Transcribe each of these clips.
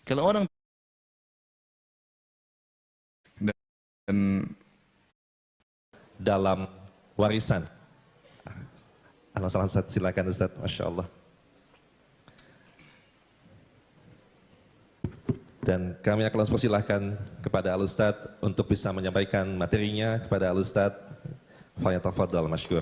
Kalau orang dan dalam warisan. Salam Ustaz, silakan Ustaz, Masya Allah. Dan kami akan langsung persilahkan kepada Al-Ustaz untuk bisa menyampaikan materinya kepada Al-Ustaz. Falyatafaddal masykur.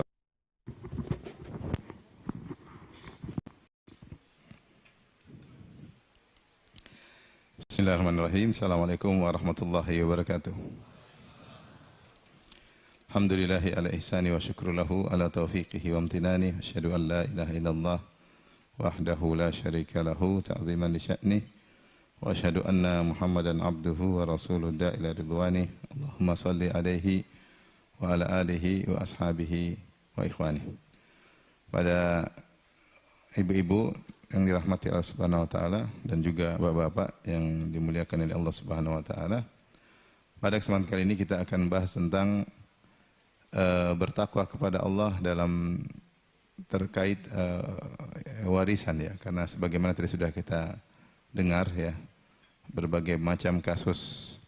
Bismillahirrahmanirrahim. Assalamualaikum warahmatullahi wabarakatuh. Alhamdulillahi ala ihsani wa syukru lahu ala taufiqihi wa amtinani. Asyhadu an la ilaha illallah wahdahu la syarika lahu ta'ziman li sya'nih. Wa asyhadu anna Muhammadan abduhu wa rasuluh da'ila ridwani. Allahumma salli alaihi wa ala alihi wa ashabihi wa ikhwani. Pada ibu-ibu yang dirahmati Allah Subhanahu wa taala dan juga bapak-bapak yang dimuliakan oleh Allah Subhanahu wa taala. Pada kesempatan kali ini kita akan bahas tentang bertakwa kepada Allah dalam terkait warisan ya, karena sebagaimana tadi sudah kita dengar ya, berbagai macam kasus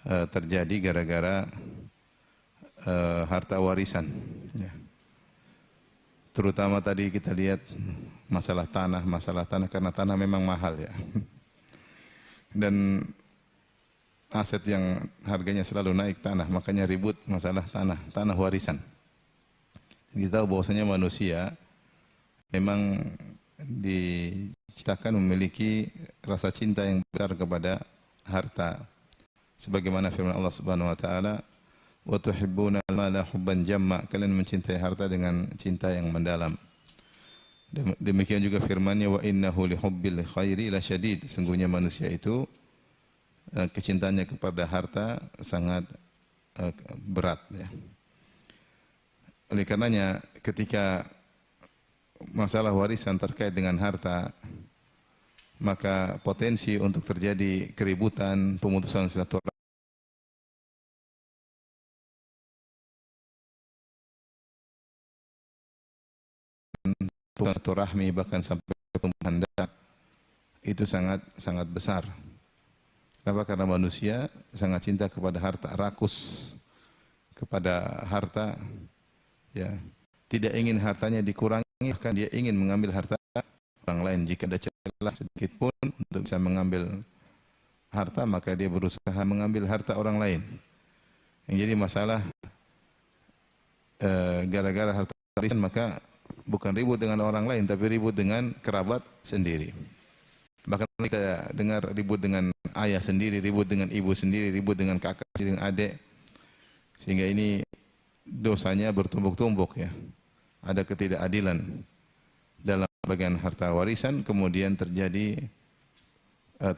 terjadi gara-gara harta warisan ya. Terutama tadi kita lihat masalah tanah karena tanah memang mahal ya. Dan aset yang harganya selalu naik tanah, makanya ribut masalah tanah warisan. Kita tahu bahwasanya manusia memang diciptakan memiliki rasa cinta yang besar kepada harta. Sebagaimana firman Allah Subhanahu wa taala, wa tuhibbuna al-mala hubban jamma, kalian mencintai harta dengan cinta yang mendalam. Demikian juga firman-Nya, wa innahu lihubbil khairi lasyadid, sungguhnya manusia itu kecintaannya kepada harta sangat berat ya. Oleh karenanya ketika masalah warisan terkait dengan harta, maka potensi untuk terjadi keributan, pemutusan silaturahmi, bahkan sampai pembunuhan itu sangat besar. Kenapa? Karena manusia sangat cinta kepada harta, rakus kepada harta, ya, tidak ingin hartanya dikurangi, bahkan dia ingin mengambil harta orang lain. Jika ada celah sedikit pun untuk bisa mengambil harta, maka dia berusaha mengambil harta orang lain. Yang jadi masalah gara-gara harta warisan, maka bukan ribut dengan orang lain, tapi ribut dengan kerabat sendiri. Bahkan kita dengar ribut dengan ayah sendiri, ribut dengan ibu sendiri, ribut dengan kakak sendiri, dengan adik. Sehingga ini dosanya bertumbuk-tumbuk ya. Ada ketidakadilan dalam bagian harta warisan, kemudian terjadi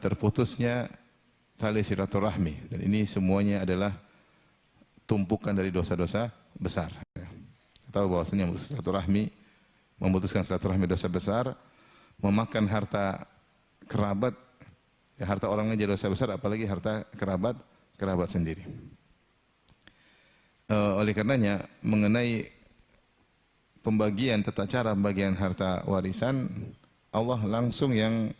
terputusnya tali silaturahmi. Dan ini semuanya adalah tumpukan dari dosa-dosa besar. Kita tahu bahwasanya memutuskan silaturahmi dosa besar, memakan harta kerabat, ya, harta orang lain jadi dosa besar, apalagi harta kerabat sendiri. Oleh karenanya mengenai pembagian, tata cara pembagian harta warisan, Allah langsung yang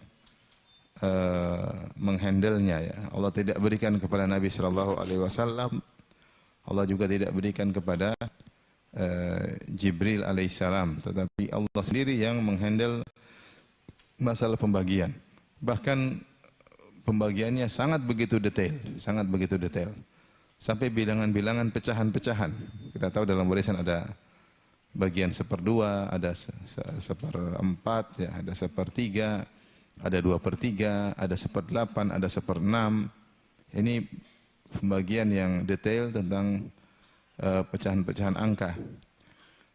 menghandlenya ya. Allah tidak berikan kepada Nabi sallallahu alaihi wasallam. Allah juga tidak berikan kepada Jibril alaihissalam, tetapi Allah sendiri yang menghandle masalah pembagian. Bahkan pembagiannya sangat begitu detail. Sampai bilangan-bilangan pecahan-pecahan. Kita tahu dalam warisan ada bagian 1/2, ada 1/4, ya, ada 1/3, ada 2/3, ada 1/8, ada 1/6. Ini pembagian yang detail tentang pecahan-pecahan angka.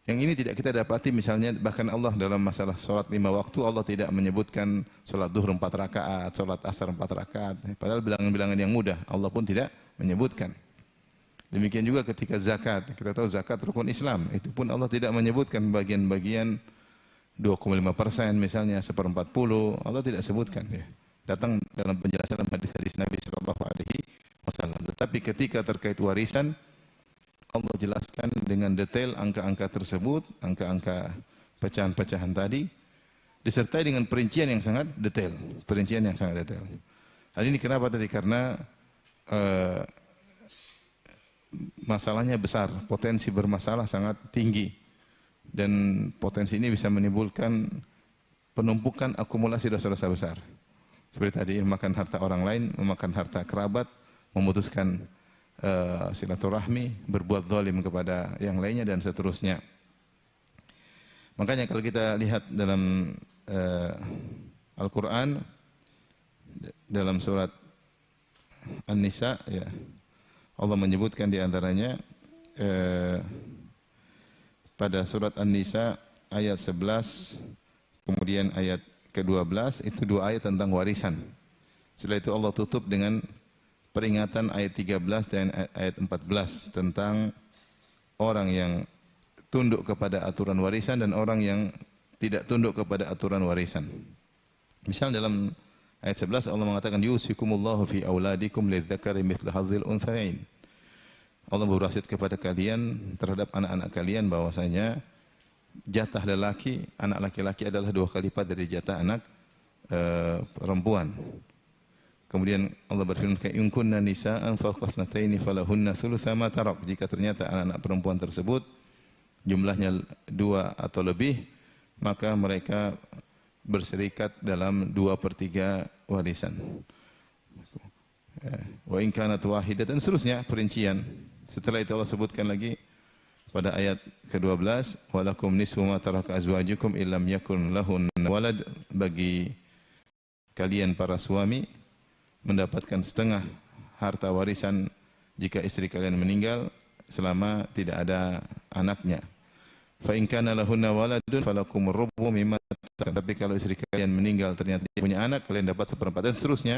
Yang ini tidak kita dapati misalnya, bahkan Allah dalam masalah sholat 5 waktu, Allah tidak menyebutkan sholat duhur 4 rakaat, sholat asar 4 rakaat. Padahal bilangan-bilangan yang mudah, Allah pun tidak menyebutkan. Demikian juga ketika zakat, kita tahu zakat rukun Islam, itu pun Allah tidak menyebutkan bagian-bagian 2,5% misalnya, 1/40, Allah tidak sebutkan ya. Datang dalam penjelasan hadis-hadis Nabi sallallahu alaihi wasallam. Tetapi ketika terkait warisan, Allah jelaskan dengan detail angka-angka tersebut, angka-angka pecahan-pecahan tadi, disertai dengan perincian yang sangat detail. Hal ini kenapa tadi? Karena masalahnya besar, potensi bermasalah sangat tinggi. Dan potensi ini bisa menimbulkan penumpukan akumulasi dosa-dosa besar. Seperti tadi, memakan harta orang lain, memakan harta kerabat, memutuskan silaturahmi, berbuat zalim kepada yang lainnya, dan seterusnya. Makanya kalau kita lihat dalam Al-Quran, dalam surat An-Nisa, ya, Allah menyebutkan di antaranya pada surat An-Nisa ayat 11, kemudian ayat ke-12, itu dua ayat tentang warisan. Setelah itu Allah tutup dengan peringatan ayat 13 dan ayat 14 tentang orang yang tunduk kepada aturan warisan dan orang yang tidak tunduk kepada aturan warisan. Misal dalam ayat 11 Allah mengatakan yusikumullahu fi auladikum lidzakari mithlu hadzil unthayain. Allah berwasiat kepada kalian terhadap anak-anak kalian bahwasanya jatah lelaki, anak laki-laki adalah 2 kali lipat dari jatah anak perempuan. Kemudian Allah berfirman, "In kunna nisaan fawqa ithnataini falahunna thulutsa ma tarak." Jika ternyata anak-anak perempuan tersebut jumlahnya 2 atau lebih, maka mereka berserikat dalam 2/3 warisan. Wa in kanat wahidatan, seterusnya perincian. Setelah itu Allah sebutkan lagi pada ayat ke-12, walakum nisfu ma taraka azwajukum illam yakun lahun walad, bagi kalian para suami mendapatkan setengah harta warisan jika istri kalian meninggal selama tidak ada anaknya. Fa in kana lahunna waladun falakum rubu mimma tarak. Tapi kalau istri kalian meninggal ternyata dia punya anak, kalian dapat 1/4, dan seterusnya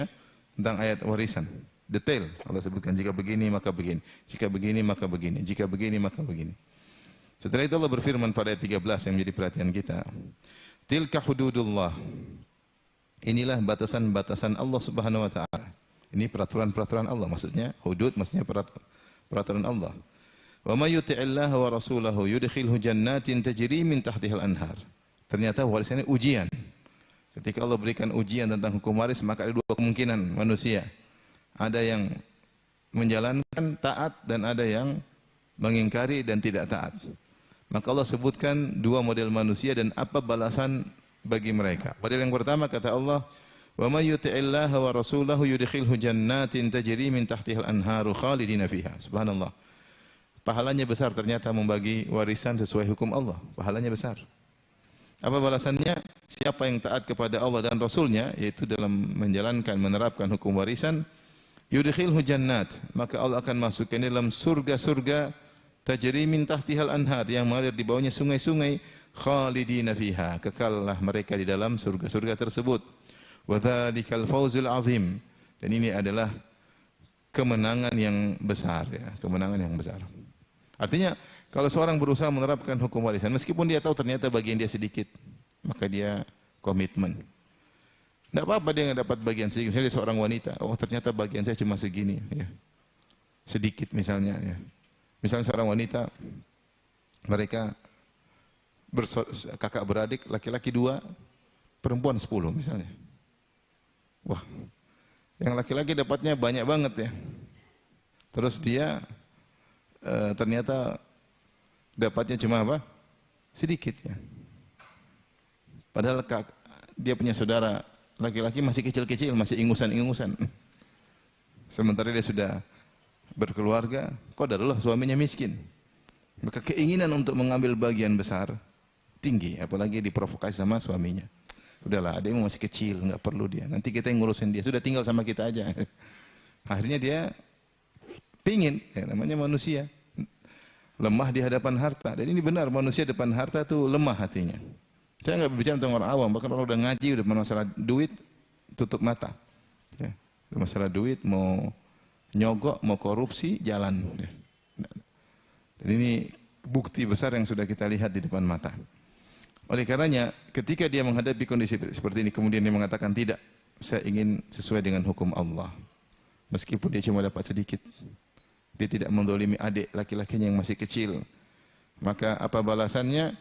tentang ayat warisan. Detail Allah sebutkan, jika begini maka begini, jika begini maka begini, jika begini maka begini. Setelah itu Allah berfirman pada ayat 13 yang menjadi perhatian kita. Tilka hududullah. Inilah batasan-batasan Allah Subhanahu wa taala. Ini peraturan-peraturan Allah, maksudnya hudud maksudnya peraturan Allah. Wa may yuti'illaha wa rasulahu yudkhilhu jannatin tajri min tahtihal anhar. Ternyata waris ini ujian. Ketika Allah berikan ujian tentang hukum waris, maka ada 2 kemungkinan manusia. Ada yang menjalankan taat dan ada yang mengingkari dan tidak taat. Maka Allah sebutkan 2 model manusia dan apa balasan bagi mereka. Model yang pertama kata Allah, "Wa may yuti'illaha wa rasulahu yudkhilhu jannatin tajri min tahtihal anharu khalidina fiha." Subhanallah. Pahalanya besar ternyata membagi warisan sesuai hukum Allah. Pahalanya besar. Apa balasannya? Siapa yang taat kepada Allah dan Rasulnya, yaitu dalam menjalankan, menerapkan hukum warisan, yudkhilhu jannat, maka Allah akan masukkan dalam surga-surga tajri min tahtihal anhar, yang mengalir di bawahnya sungai-sungai, khalidina fiha, kekallah mereka di dalam surga-surga tersebut. Wa dzalikal fawzul azim, dan ini adalah kemenangan yang besar, ya, kemenangan yang besar. Artinya kalau seorang berusaha menerapkan hukum warisan, meskipun dia tahu ternyata bagian dia sedikit, maka dia komitmen. Tidak apa-apa dia nggak dapat bagian sedikit. Misalnya seorang wanita, oh ternyata bagian saya cuma segini, ya. Sedikit misalnya. Ya. Misalnya seorang wanita, mereka kakak beradik, laki-laki 2, perempuan 10 misalnya. Wah, yang laki-laki dapatnya banyak banget ya. Terus dia ternyata dapatnya cuma apa? Sedikit ya. Padahal dia punya saudara laki-laki masih kecil-kecil, masih ingusan-ingusan. Sementara dia sudah berkeluarga, qadarullah suaminya miskin. Maka keinginan untuk mengambil bagian besar tinggi, apalagi diprovokasi sama suaminya. Udahlah, adikmu masih kecil, enggak perlu dia. Nanti kita yang ngurusin dia, sudah tinggal sama kita aja. Akhirnya dia pingin, ya, namanya manusia. Lemah di hadapan harta. Dan ini benar, manusia depan harta itu lemah hatinya. Saya enggak berbicara tentang orang awam, bahkan orang udah ngaji, udah masalah duit, tutup mata. Ya, masalah duit, mau nyogok, mau korupsi, jalan. Ya. Dan ini bukti besar yang sudah kita lihat di depan mata. Oleh karenanya, ketika dia menghadapi kondisi seperti ini, kemudian dia mengatakan, tidak, saya ingin sesuai dengan hukum Allah. Meskipun dia cuma dapat sedikit. Dia tidak mendolimi adik laki-lakinya yang masih kecil. Maka apa balasannya?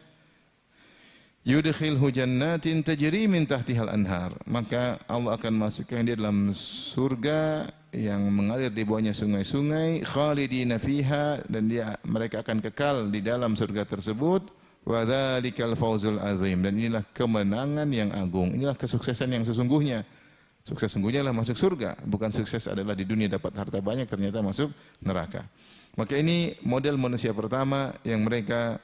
yudkhilhu jannatin tajri min tahtihal anhar, maka Allah akan masukkan dia dalam surga yang mengalir di bawahnya sungai-sungai, khalidina fiha, dan mereka akan kekal di dalam surga tersebut. Wa dzalikal fawzul azim, dan inilah kemenangan yang agung, inilah kesuksesan yang sesungguhnya. Sukses sesungguhnya adalah masuk surga, bukan sukses adalah di dunia dapat harta banyak ternyata masuk neraka. Maka ini model manusia pertama yang mereka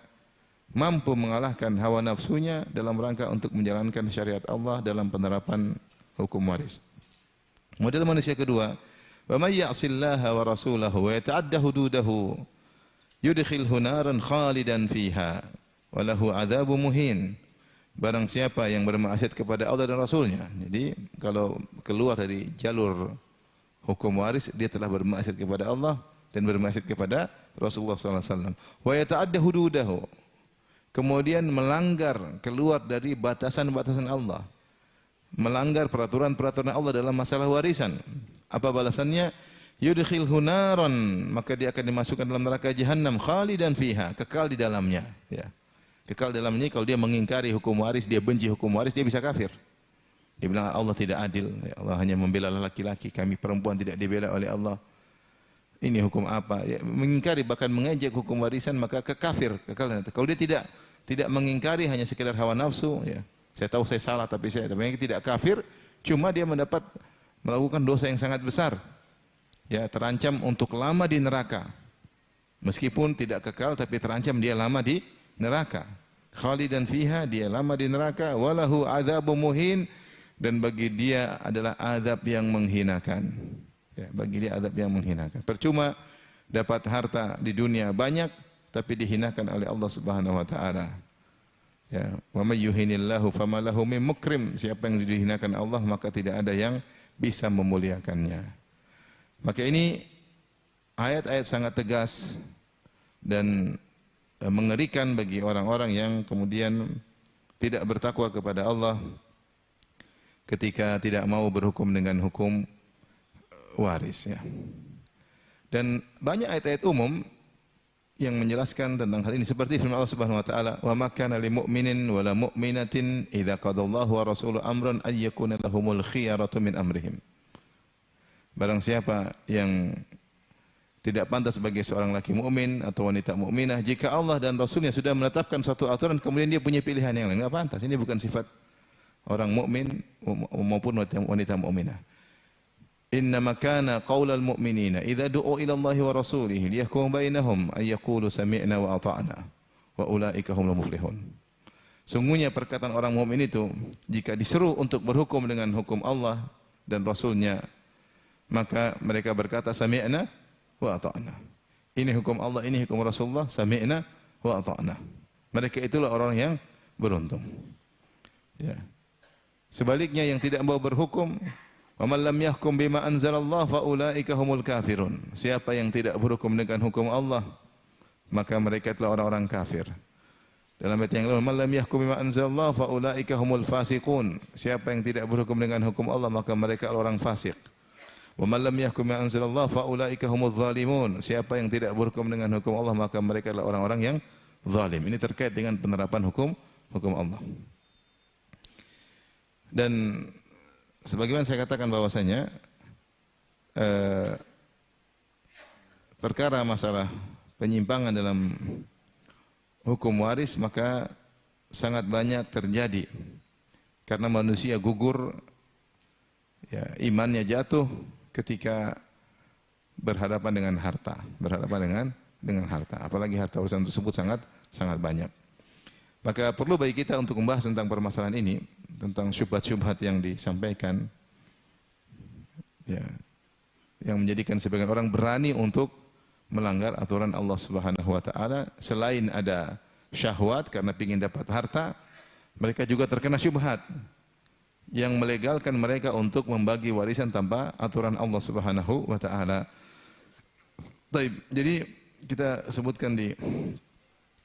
mampu mengalahkan hawa nafsunya dalam rangka untuk menjalankan syariat Allah dalam penerapan hukum waris. Model manusia kedua, wa may ya'sillaha wa rasulahu wa yata'adda hududahu yudkhilhu naran khalidan fiha wa lahu 'adzabun muhin. Barang siapa yang bermaksiat kepada Allah dan Rasulnya. Jadi kalau keluar dari jalur hukum waris, dia telah bermaksiat kepada Allah dan bermaksiat kepada Rasulullah SAW. Wa yata'adda hududahu, kemudian melanggar, keluar dari batasan-batasan Allah, melanggar peraturan-peraturan Allah dalam masalah warisan. Apa balasannya? Yudkhilhu naran, maka dia akan dimasukkan dalam neraka jahannam, khalidan fiha, kekal di dalamnya. Ya. Kekal di dalamnya. Kalau dia mengingkari hukum waris, dia benci hukum waris, dia bisa kafir. Dia bilang Allah tidak adil, ya, Allah hanya membela laki-laki, kami perempuan tidak dibela oleh Allah. Ini hukum apa? Ya, mengingkari bahkan mengejek hukum warisan, maka kekafir, kekal. Kalau dia tidak mengingkari, hanya sekedar hawa nafsu, ya. Saya tahu saya salah tapi tidak kafir, cuma dia melakukan dosa yang sangat besar. Ya, terancam untuk lama di neraka. Meskipun tidak kekal tapi terancam dia lama di neraka. Khalidan fiha, dia lama di neraka, walahu adzabun muhin, dan bagi dia adalah azab yang menghinakan. Ya, bagi dia azab yang menghinakan. Percuma dapat harta di dunia banyak tapi dihinakan oleh Allah Subhanahu wa taala. Ya, wa may yuhinillahu famalahu min mukrim. Siapa yang dihinakan Allah maka tidak ada yang bisa memuliakannya. Maka ini ayat-ayat sangat tegas dan mengerikan bagi orang-orang yang kemudian tidak bertakwa kepada Allah ketika tidak mau berhukum dengan hukum waris, ya. Dan banyak ayat-ayat umum yang menjelaskan tentang hal ini, seperti firman Allah Subhanahu wa taala, "Wa ma kana lil mu'minin wa la mu'minatin idza qadallahu wa rasuluhu amran ay yakuna lahumul khiyaratu min amrihim." Barang siapa yang tidak pantas bagi seorang laki mukmin atau wanita mukminah jika Allah dan Rasulnya sudah menetapkan suatu aturan kemudian dia punya pilihan yang lain, enggak pantas. Ini bukan sifat orang mukmin maupun wanita mukminah. Innama kana qaulal mu'minina idza du'u ila Allahi wa rasulihi liyahkum bainahum ay yaqulu sami'na wa ata'na wa ulaika humul muflihun. Sungguhnya perkataan orang mukmin itu jika diseru untuk berhukum dengan hukum Allah dan Rasulnya, maka mereka berkata sami'na wa ata'na. Ini hukum Allah, ini hukum Rasulullah, sami'na wa ata'na. Mereka itulah orang yang beruntung. Ya. Sebaliknya yang tidak mau berhukum, wa man lam yahkum bima anzalallah fa ulaika humul kafirun. Siapa yang tidak berhukum dengan hukum Allah, maka mereka itulah orang-orang kafir. Dalam ayat yang lain, man lam yahkum bima anzalallah fa ulaika humul fasiqun. Siapa yang tidak berhukum dengan hukum Allah, maka mereka adalah orang fasik. Wa man lam yahkum bima anzalallah fa ulaika humuz zalimun. Siapa yang tidak berhukum dengan hukum Allah, maka mereka adalah orang-orang yang zalim. Ini terkait dengan penerapan hukum Allah. Dan sebagaimana saya katakan bahwasanya perkara masalah penyimpangan dalam hukum waris maka sangat banyak terjadi karena manusia gugur, ya, imannya jatuh ketika berhadapan dengan harta, dengan harta. Apalagi harta warisan tersebut sangat banyak. Maka perlu bagi kita untuk membahas tentang permasalahan ini, tentang syubhat-syubhat yang disampaikan, ya, yang menjadikan sebagian orang berani untuk melanggar aturan Allah Subhanahu wa taala. Selain ada syahwat karena ingin dapat harta, mereka juga terkena syubhat yang melegalkan mereka untuk membagi warisan tanpa aturan Allah Subhanahu wa taala. Baik, jadi kita sebutkan di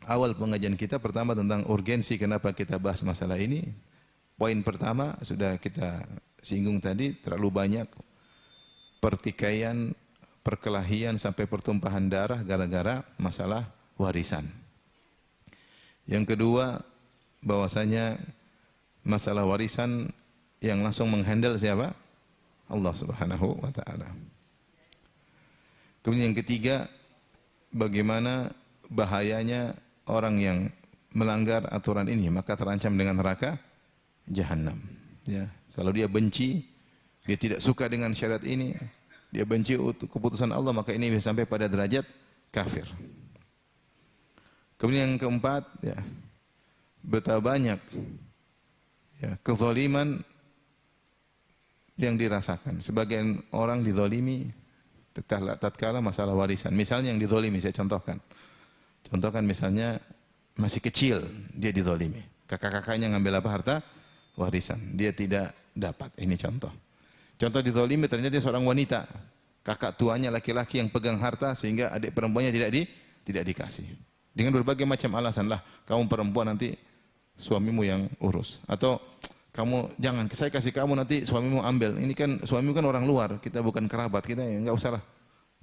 awal pengajian kita pertama tentang urgensi kenapa kita bahas masalah ini. Poin pertama sudah kita singgung tadi, terlalu banyak pertikaian, perkelahian sampai pertumpahan darah gara-gara masalah warisan. Yang kedua, bahwasanya masalah warisan yang langsung menghandle siapa? Allah Subhanahu wa taala. Kemudian yang ketiga, bagaimana bahayanya orang yang melanggar aturan ini, maka terancam dengan neraka jahanam. Ya, kalau dia benci, dia tidak suka dengan syariat ini, dia benci keputusan Allah, maka ini bisa sampai pada derajat kafir. Kemudian yang keempat, ya, betapa banyak ya, kezaliman yang dirasakan. Sebagian orang dizalimi tatkala masalah warisan. Misalnya yang dizalimi, saya contohkan. Contohkan misalnya masih kecil dia dizalimi. Kakak-kakaknya ngambil apa? Harta warisan. Dia tidak dapat. Ini contoh. Contoh dizalimi ternyata dia seorang wanita. Kakak tuanya laki-laki yang pegang harta sehingga adik perempuannya tidak dikasih. Dengan berbagai macam alasan lah. Kamu perempuan nanti suamimu yang urus. Atau kamu jangan, saya kasih kamu nanti suamimu ambil. Ini kan suamimu kan orang luar, kita bukan kerabat, kita ya enggak usah lah.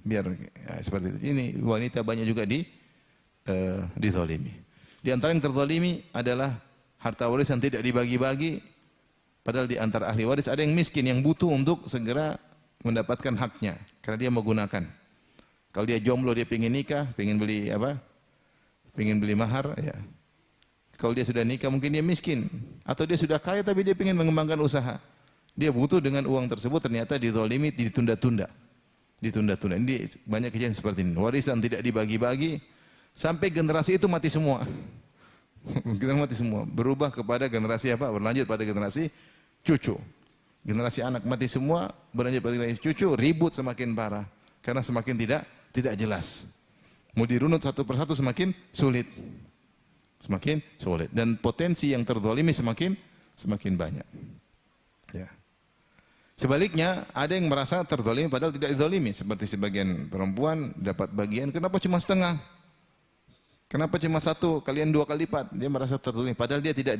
Biar ya, seperti itu. Ini wanita banyak juga dizalimi. Di antara yang terzalimi adalah harta warisan tidak dibagi-bagi, padahal di antara ahli waris ada yang miskin yang butuh untuk segera mendapatkan haknya karena dia menggunakan. Kalau dia jomblo, dia ingin nikah, ingin beli apa? Ingin beli mahar, ya. Kalau dia sudah nikah mungkin dia miskin, atau dia sudah kaya tapi dia ingin mengembangkan usaha. Dia butuh dengan uang tersebut, ternyata dizalimi, ditunda-tunda. Ditunda-tunda. Ini banyak kejadian seperti ini. Warisan tidak dibagi-bagi sampai generasi itu mati semua. Kita mati semua. Berubah kepada generasi apa? Berlanjut pada generasi cucu. Generasi anak mati semua, berlanjut pada generasi cucu, ribut semakin parah karena semakin tidak jelas. Mau dirunut satu persatu semakin sulit. Semakin sulit dan potensi yang terzalimi semakin banyak. Ya. Sebaliknya ada yang merasa terzalimi padahal tidak dizalimi, seperti sebagian perempuan dapat bagian, kenapa cuma setengah? Kenapa cuma satu? Kalian 2 kali lipat. Dia merasa terzalimi padahal dia tidak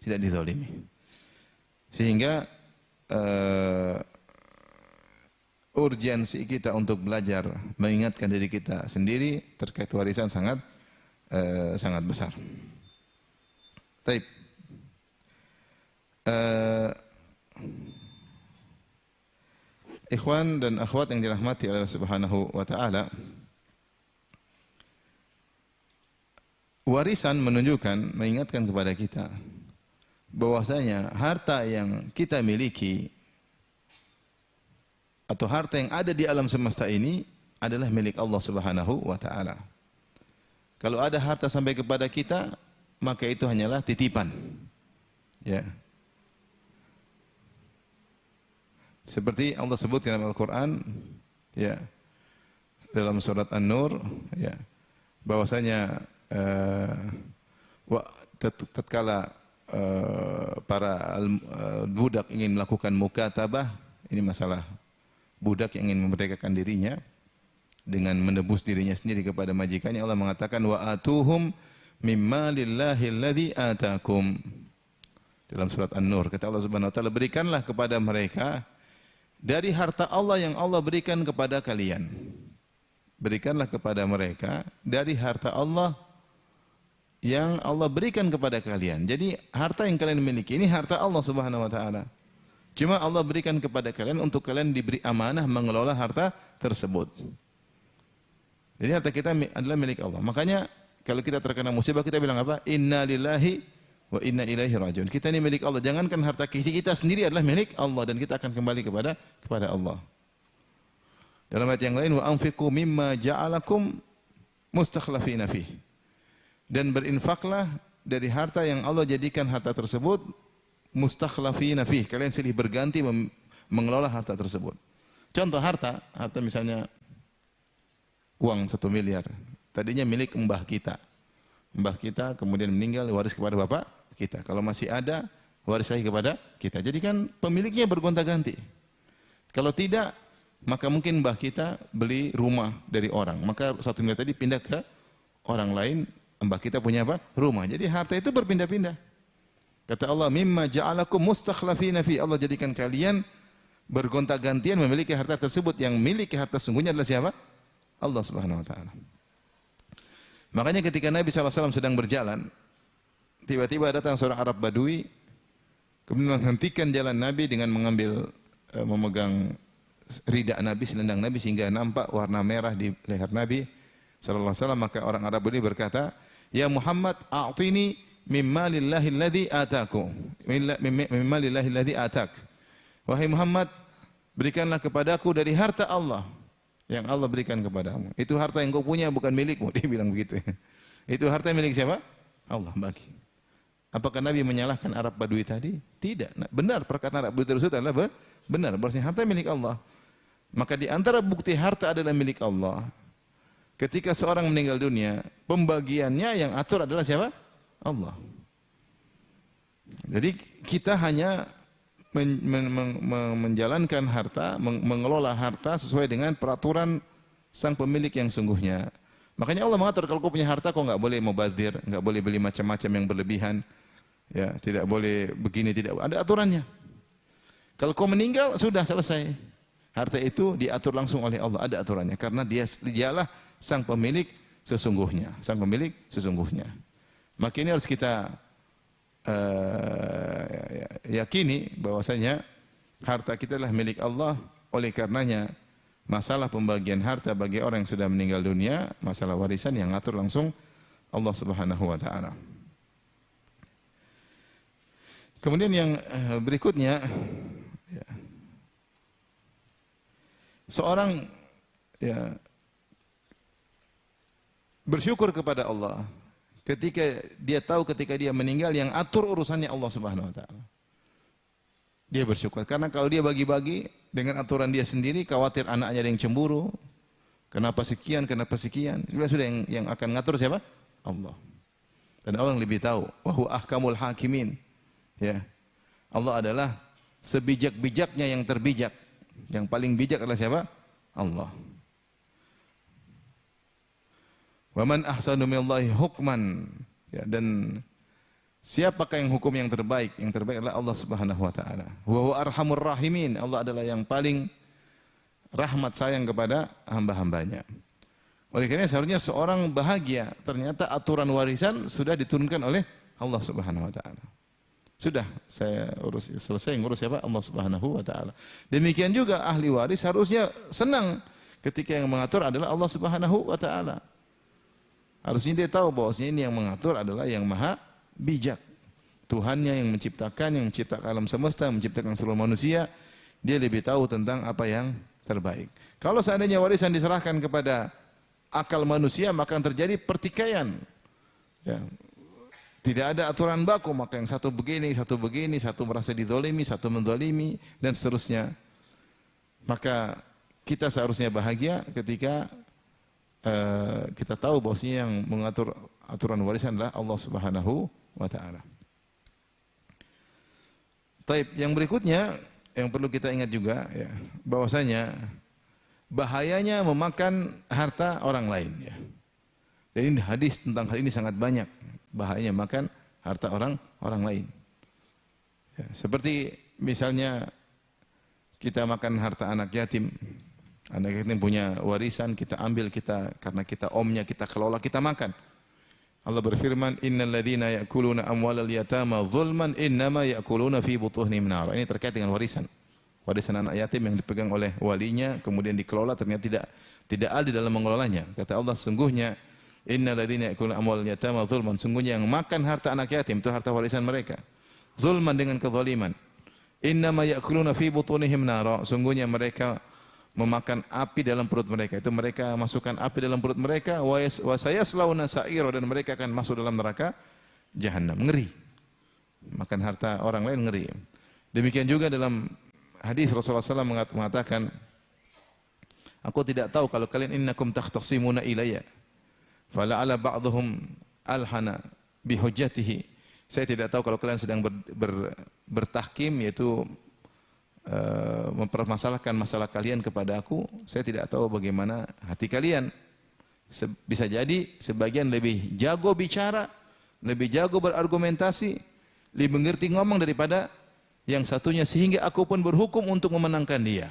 dizalimi. Sehingga urgensi kita untuk belajar mengingatkan diri kita sendiri terkait warisan sangat besar. Taib. Ikhwan dan akhwat yang dirahmati oleh Allah Subhanahu wa taala, warisan menunjukkan, mengingatkan kepada kita bahwasanya harta yang kita miliki atau harta yang ada di alam semesta ini adalah milik Allah Subhanahu wa taala. Kalau ada harta sampai kepada kita, maka itu hanyalah titipan. Ya. Seperti Allah sebutkan dalam Al-Qur'an, ya. Dalam surat An-Nur, ya. Bahwasanya tatkala para budak ingin melakukan mukatabah, ini masalah budak yang ingin memerdekakan dirinya dengan menebus dirinya sendiri kepada majikannya, Allah mengatakan wa atuhum mimma lillahi alladhi atakum. Dalam surat An-Nur kata Allah Subhanahu wa taala, berikanlah kepada mereka dari harta Allah yang Allah berikan kepada kalian. Berikanlah kepada mereka dari harta Allah yang Allah berikan kepada kalian. Jadi harta yang kalian miliki ini harta Allah Subhanahu wa taala. Cuma Allah berikan kepada kalian untuk kalian diberi amanah mengelola harta tersebut. Jadi harta kita adalah milik Allah. Makanya kalau kita terkena musibah kita bilang apa? Inna lillahi wa inna ilaihi rajiun. Kita ini milik Allah. Jangankan harta kita sendiri adalah milik Allah dan kita akan kembali kepada Allah. Dalam ayat yang lain, wa anfiqu mimma ja'alakum mustakhlafina fih. Dan berinfaklah dari harta yang Allah jadikan harta tersebut mustakhlafina fih. Kalian silih berganti mengelola harta tersebut. Contoh harta misalnya uang 1 miliar. Tadinya milik mbah kita. Mbah kita kemudian meninggal, waris kepada bapak kita. Kalau masih ada, waris lagi kepada kita. Jadi kan pemiliknya bergonta-ganti. Kalau tidak, maka mungkin mbah kita beli rumah dari orang. Maka 1 miliar tadi pindah ke orang lain, mbah kita punya apa? Rumah. Jadi harta itu berpindah-pindah. Kata Allah, mimma ja'alakum mustakhlafina fi. Allah jadikan kalian bergonta-gantian memiliki harta tersebut. Yang memiliki harta sungguhnya adalah siapa? Allah Subhanahu wa taala. Makanya ketika Nabi SAW sedang berjalan tiba-tiba datang seorang Arab Badui, kemudian menghentikan jalan Nabi dengan mengambil memegang rida Nabi, selendang Nabi sehingga nampak warna merah di leher Nabi sallallahu alaihi wasallam. Maka orang Arab ini berkata, "Ya Muhammad, a'tini mimma lillahi alladhi ataku." Mimma lillahi alladhi atak. Wahai Muhammad, berikanlah kepadaku dari harta Allah yang Allah berikan kepadamu. Itu harta yang kau punya, bukan milikmu. Dia bilang begitu. Itu harta milik siapa? Allah bagi. Apakah Nabi menyalahkan Arab Badui tadi? Tidak. Benar perkataan Arab Badui tersebut adalah benar. Bahwasanya harta milik Allah. Maka di antara bukti harta adalah milik Allah, ketika seorang meninggal dunia, pembagiannya yang atur adalah siapa? Allah. Jadi kita hanya menjalankan harta, mengelola harta sesuai dengan peraturan sang pemilik yang sungguhnya. Makanya Allah mengatur, kalau kau punya harta kau enggak boleh mubadzir, enggak boleh beli macam-macam yang berlebihan. Ya, tidak boleh begini, tidak ada aturannya. Kalau kau meninggal sudah selesai. Harta itu diatur langsung oleh Allah, ada aturannya karena dialah sang pemilik sesungguhnya, sang pemilik sesungguhnya. Maka ini harus kita yakini bahwasanya harta kita adalah milik Allah. Oleh karenanya masalah pembagian harta bagi orang yang sudah meninggal dunia, masalah warisan yang ngatur langsung Allah Subhanahu wa taala. Kemudian yang berikutnya, ya, seorang bersyukur kepada Allah ketika dia tahu ketika dia meninggal yang atur urusannya Allah Subhanahu wa taala. Dia bersyukur karena kalau dia bagi-bagi dengan aturan dia sendiri, khawatir anaknya ada yang cemburu. Kenapa sekian? Kenapa sekian? Sudah yang akan ngatur siapa? Allah. Dan Allah yang lebih tahu. Wa huwa ahkamul hakimin. Ya. Allah adalah sebijak-bijaknya yang terbijak. Yang paling bijak adalah siapa? Allah. Wa man ahsanu minallahi hukman. Ya, dan siapakah yang hukum yang terbaik? Yang terbaik adalah Allah Subhanahu wa taala. Wa huwa arhamur rahimin. Allah adalah yang paling rahmat sayang kepada hamba-hambanya. Oleh karena seharusnya seorang bahagia, ternyata aturan warisan sudah diturunkan oleh Allah Subhanahu wa taala. Sudah saya urus, selesai ngurus siapa? Allah Subhanahu wa taala. Demikian juga ahli waris harusnya senang ketika yang mengatur adalah Allah Subhanahu wa taala. Harusnya dia tahu bahwasanya ini yang mengatur adalah yang maha bijak. Tuhannya yang menciptakan alam semesta, menciptakan seluruh manusia, dia lebih tahu tentang apa yang terbaik. Kalau seandainya warisan diserahkan kepada akal manusia, maka akan terjadi pertikaian. Ya. Tidak ada aturan baku, maka yang satu begini, satu merasa dizalimi, satu menzalimi, dan seterusnya. Maka kita seharusnya bahagia ketika kita tahu bahwasanya yang mengatur aturan warisan adalah Allah Subhanahu wa taala. Taib, yang berikutnya yang perlu kita ingat juga ya, bahwasanya bahayanya memakan harta orang lain ya. Dan ini hadis tentang hal ini sangat banyak. Bahayanya makan harta orang lain. Ya, seperti misalnya kita makan harta anak yatim. Anak yatim punya warisan, kita ambil, karena kita omnya, kita kelola, kita makan. Allah berfirman, "Innal ladzina ya'kuluna amwalal yatama zulman innama ya'kuluna fi butunihim nar." Ini terkait dengan warisan. Warisan anak yatim yang dipegang oleh walinya kemudian dikelola ternyata tidak adil dalam mengelolanya. Kata Allah, sungguhnya innal ladzina ya'kuluna amwalal yatama zulman, sungguhnya yang makan harta anak yatim itu harta warisan mereka. Zulman dengan kezaliman. Innama ya'kuluna fi butunihim nar, sungguhnya mereka memakan api dalam perut mereka. Itu mereka masukkan api dalam perut mereka, wa sayaslawna sa'ira, dan mereka akan masuk dalam neraka jahanam. Ngeri. Makan harta orang lain ngeri. Demikian juga dalam hadis Rasulullah SAW mengatakan, aku tidak tahu kalau kalian innakum takhtasimuna ilayya fala'ala ba'dhum alhana bihujjatihi. Saya tidak tahu kalau kalian sedang bertahkim, yaitu mempermasalahkan masalah kalian kepada aku, saya tidak tahu bagaimana hati kalian. Bisa jadi sebagian lebih jago bicara, lebih jago berargumentasi, lebih mengerti ngomong daripada yang satunya, sehingga aku pun berhukum untuk memenangkan dia.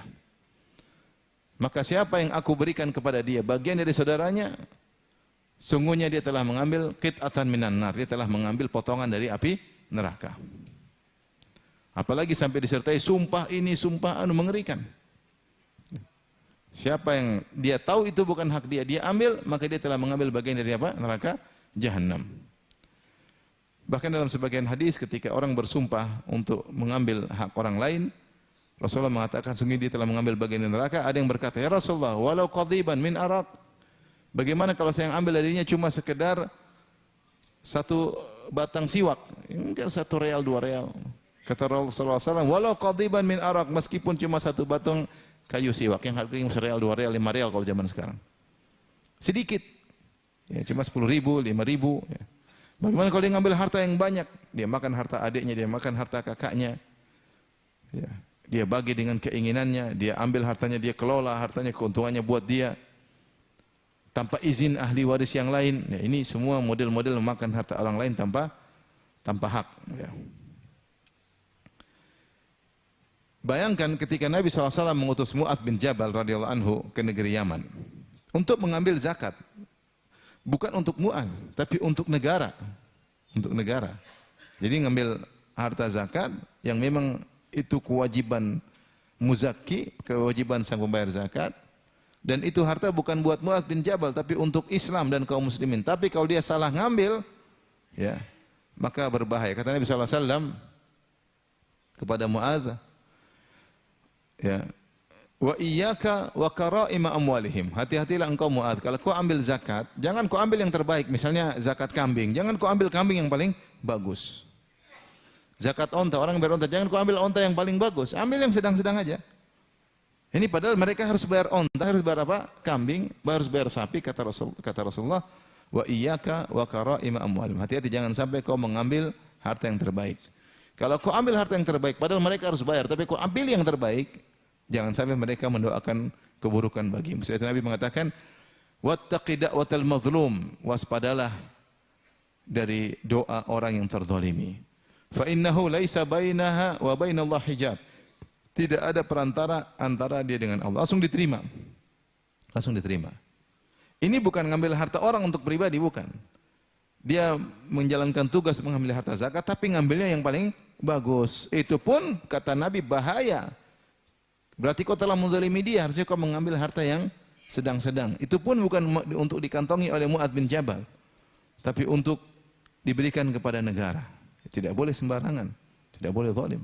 Maka siapa yang aku berikan kepada dia bagian dari saudaranya, sungguhnya dia telah mengambil qit'atan minan nar, dia telah mengambil potongan dari api neraka. Apalagi sampai disertai sumpah ini, sumpah anu, mengerikan. Siapa yang dia tahu itu bukan hak dia, dia ambil, maka dia telah mengambil bagian dari apa? Neraka Jahannam. Bahkan dalam sebagian hadis ketika orang bersumpah untuk mengambil hak orang lain, Rasulullah mengatakan sungguh dia telah mengambil bagian dari neraka. Ada yang berkata, ya Rasulullah, walau qadhiban min arak. Bagaimana kalau saya ambil darinya cuma sekedar satu batang siwak, mungkin 1 real 2 real. Kata Rasulullah SAW, walau qadhiban min arak, meskipun cuma satu batang kayu siwak yang harganya 1 real 2 real 5 real kalau zaman sekarang. Sedikit. Ya, cuma 10.000, 5.000. Ya. Bagaimana kalau dia ngambil harta yang banyak? Dia makan harta adiknya, dia makan harta kakaknya. Ya. Dia bagi dengan keinginannya, dia ambil hartanya, dia kelola hartanya, keuntungannya buat dia. Tanpa izin ahli waris yang lain. Ya, ini semua model-model memakan harta orang lain tanpa hak. Ya. Bayangkan ketika Nabi SAW mengutus Mu'adz bin Jabal radhiyallahu anhu ke negeri Yaman untuk mengambil zakat. Bukan untuk Mu'adz, tapi untuk negara. Untuk negara. Jadi ngambil harta zakat yang memang itu kewajiban muzakki, kewajiban sang pembayar zakat. Dan itu harta bukan buat Mu'adz bin Jabal, tapi untuk Islam dan kaum muslimin. Tapi kalau dia salah ngambil, ya, maka berbahaya. Kata Nabi SAW kepada Mu'adz, ya, wa iyyaka wa karaima amwalihim. Hati-hatilah engkau Mu'adz, kalau kau ambil zakat, jangan kau ambil yang terbaik, misalnya zakat kambing, jangan kau ambil kambing yang paling bagus. Zakat onta, orang bayar onta, jangan kau ambil onta yang paling bagus, ambil yang sedang-sedang aja. Ini padahal mereka harus bayar onta, harus bayar apa? Kambing, harus bayar sapi, kata Rasulullah, wa iyyaka wa karaima amwalihim. Hati-hati jangan sampai kau mengambil harta yang terbaik. Kalau kau ambil harta yang terbaik, padahal mereka harus bayar, tapi kau ambil yang terbaik, jangan sampai mereka mendoakan keburukan bagimu. Nabi mengatakan, wattaqi da'watal mazlum, waspadalah dari doa orang yang terzalimi. Fa innahu laisa bainaha wa bainallahi hijab. Tidak ada perantara antara dia dengan Allah. Langsung diterima. Langsung diterima. Ini bukan ngambil harta orang untuk pribadi, bukan. Dia menjalankan tugas mengambil harta zakat, tapi ngambilnya yang paling bagus. Itu pun kata Nabi bahaya. Berarti kau telah menzalimi dia, harusnya kau mengambil harta yang sedang-sedang. Itu pun bukan untuk dikantongi oleh Mu'adz bin Jabal, tapi untuk diberikan kepada negara. Tidak boleh sembarangan, tidak boleh zalim.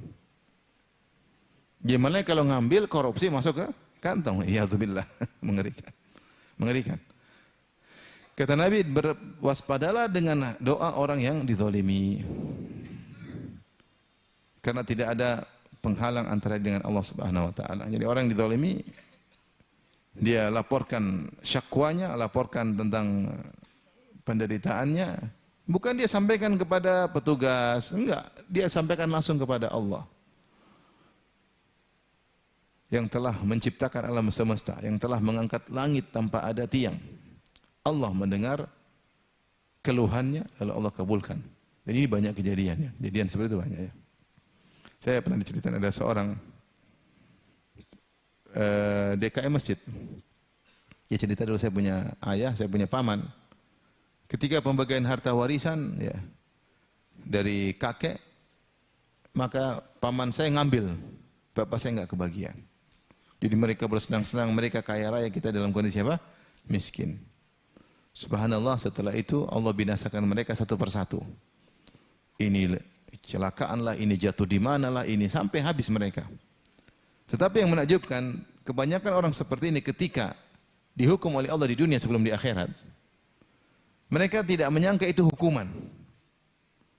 Gimana kalau ngambil korupsi masuk ke kantong? Iyadzubillah. Mengerikan. Mengerikan. Kata Nabi, berwaspadalah dengan doa orang yang dizalimi. Karena tidak ada penghalang antara dengan Allah Subhanahu wa taala. Jadi orang yang dizalimi, dia laporkan syakwanya, laporkan tentang penderitaannya, bukan dia sampaikan kepada petugas, enggak, dia sampaikan langsung kepada Allah yang telah menciptakan alam semesta, yang telah mengangkat langit tanpa ada tiang. Allah mendengar keluhannya, lalu Allah kabulkan. Dan ini banyak kejadiannya. Kejadian seperti itu banyak ya. Saya pernah diceritakan ada seorang DKM masjid. Dia cerita dulu, saya punya ayah, saya punya paman. Ketika pembagian harta warisan ya dari kakek, maka paman saya ngambil, bapak saya enggak kebagian. Jadi mereka bersenang-senang, mereka kaya raya, kita dalam kondisi apa? Miskin. Subhanallah, setelah itu Allah binasakan mereka satu persatu. Ini kecelakaan lah, ini jatuh di mana lah, ini sampai habis mereka. Tetapi yang menakjubkan, kebanyakan orang seperti ini ketika dihukum oleh Allah di dunia sebelum di akhirat, mereka tidak menyangka itu hukuman.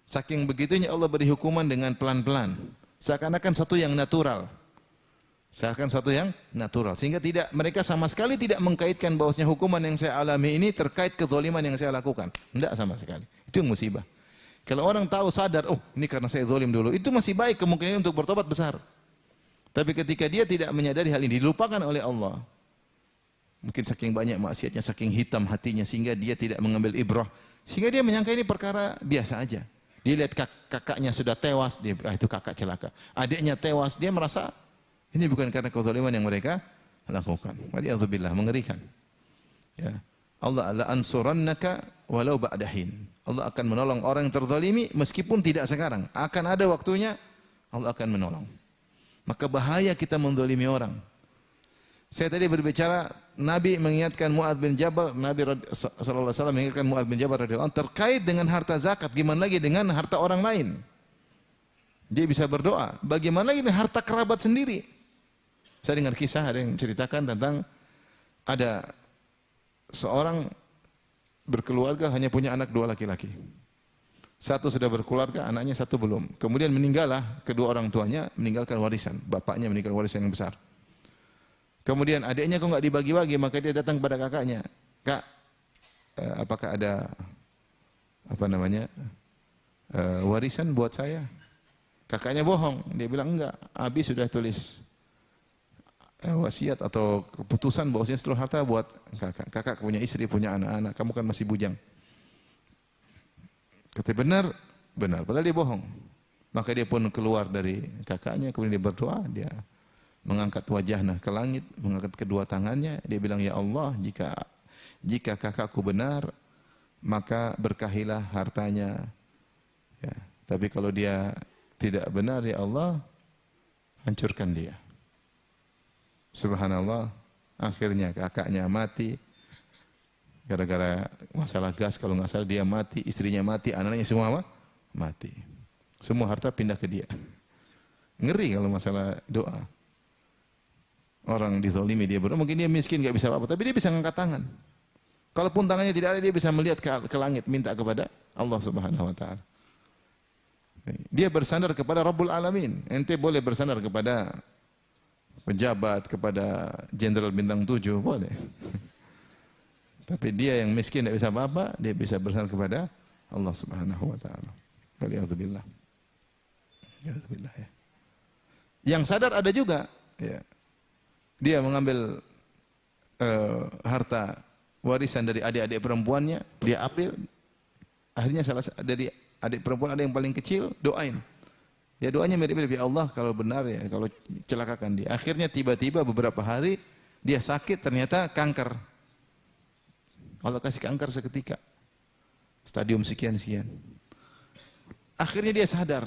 Saking begitunya Allah beri hukuman dengan pelan-pelan, seakan-akan satu yang natural. Seakan satu yang natural, sehingga mereka sama sekali tidak mengkaitkan bahwasanya hukuman yang saya alami ini terkait kezaliman yang saya lakukan. Tidak sama sekali. Itu yang musibah. Kalau orang tahu sadar, oh ini karena saya zalim dulu, itu masih baik, kemungkinan untuk bertobat besar. Tapi ketika dia tidak menyadari hal ini, dilupakan oleh Allah. Mungkin saking banyak maksiatnya, saking hitam hatinya, sehingga dia tidak mengambil ibrah, sehingga dia menyangka ini perkara biasa aja. Dia lihat kakaknya sudah tewas, dia itu kakak celaka. Adiknya tewas, dia merasa ini bukan karena kezaliman yang mereka lakukan. Waliyadzubillah, mengerikan. Ya. Allah la ansurannaka walau ba'dahin. Allah akan menolong orang yang terzalimi meskipun tidak sekarang. Akan ada waktunya Allah akan menolong. Maka bahaya kita menzalimi orang. Saya tadi berbicara, Nabi mengingatkan Mu'adz bin Jabal, Nabi sallallahu alaihi wasallam mengingatkan Mu'adz bin Jabal radhiyallahu anhu terkait dengan harta zakat, gimana lagi dengan harta orang lain. Dia bisa berdoa, bagaimana lagi dengan harta kerabat sendiri. Saya dengar kisah ada yang ceritakan tentang ada seorang berkeluarga hanya punya anak 2 laki-laki. Satu sudah berkeluarga, anaknya satu belum. Kemudian meninggallah kedua orang tuanya, meninggalkan warisan. Bapaknya meninggalkan warisan yang besar. Kemudian adiknya kok nggak dibagi-bagi, maka dia datang kepada kakaknya. Kak, apakah ada warisan buat saya? Kakaknya bohong, dia bilang enggak. Abi sudah tulis wasiat atau keputusan bahwasanya seluruh harta buat kakak. Kakak punya istri, punya anak-anak, kamu kan masih bujang. Kata benar, benar. Padahal dia bohong. Maka dia pun keluar dari kakaknya, kemudian dia berdoa, dia mengangkat wajahnya ke langit, mengangkat kedua tangannya, dia bilang, ya Allah, jika kakakku benar, maka berkahilah hartanya. Ya. Tapi kalau dia tidak benar, ya Allah, hancurkan dia. Subhanallah, akhirnya kakaknya mati, gara-gara masalah gas, kalau nggak salah dia mati, istrinya mati, anaknya semua mati. Semua harta pindah ke dia. Ngeri kalau masalah doa. Orang dizalimi dia berdoa, mungkin dia miskin nggak bisa apa-apa, tapi dia bisa ngangkat tangan. Kalaupun tangannya tidak ada, dia bisa melihat ke langit, minta kepada Allah Subhanahu wa taala. Dia bersandar kepada Rabbul Alamin. Ente boleh bersandar kepada pejabat, kepada jenderal bintang 7, boleh. Tapi dia yang miskin tidak bisa apa-apa, dia bisa bersandar kepada Allah Subhanahu wa taala. Waliyadzubillah. Waliyadzubillah ya. Yang sadar ada juga, ya. Dia mengambil harta warisan dari adik-adik perempuannya, dia ambil. Akhirnya dari adik perempuan ada yang paling kecil, doain. Ya doanya mirip-mirip, ya Allah kalau benar ya, kalau celakakan dia. Akhirnya tiba-tiba beberapa hari dia sakit, ternyata kanker. Allah kasih kanker seketika. Stadium sekian-sekian. Akhirnya dia sadar.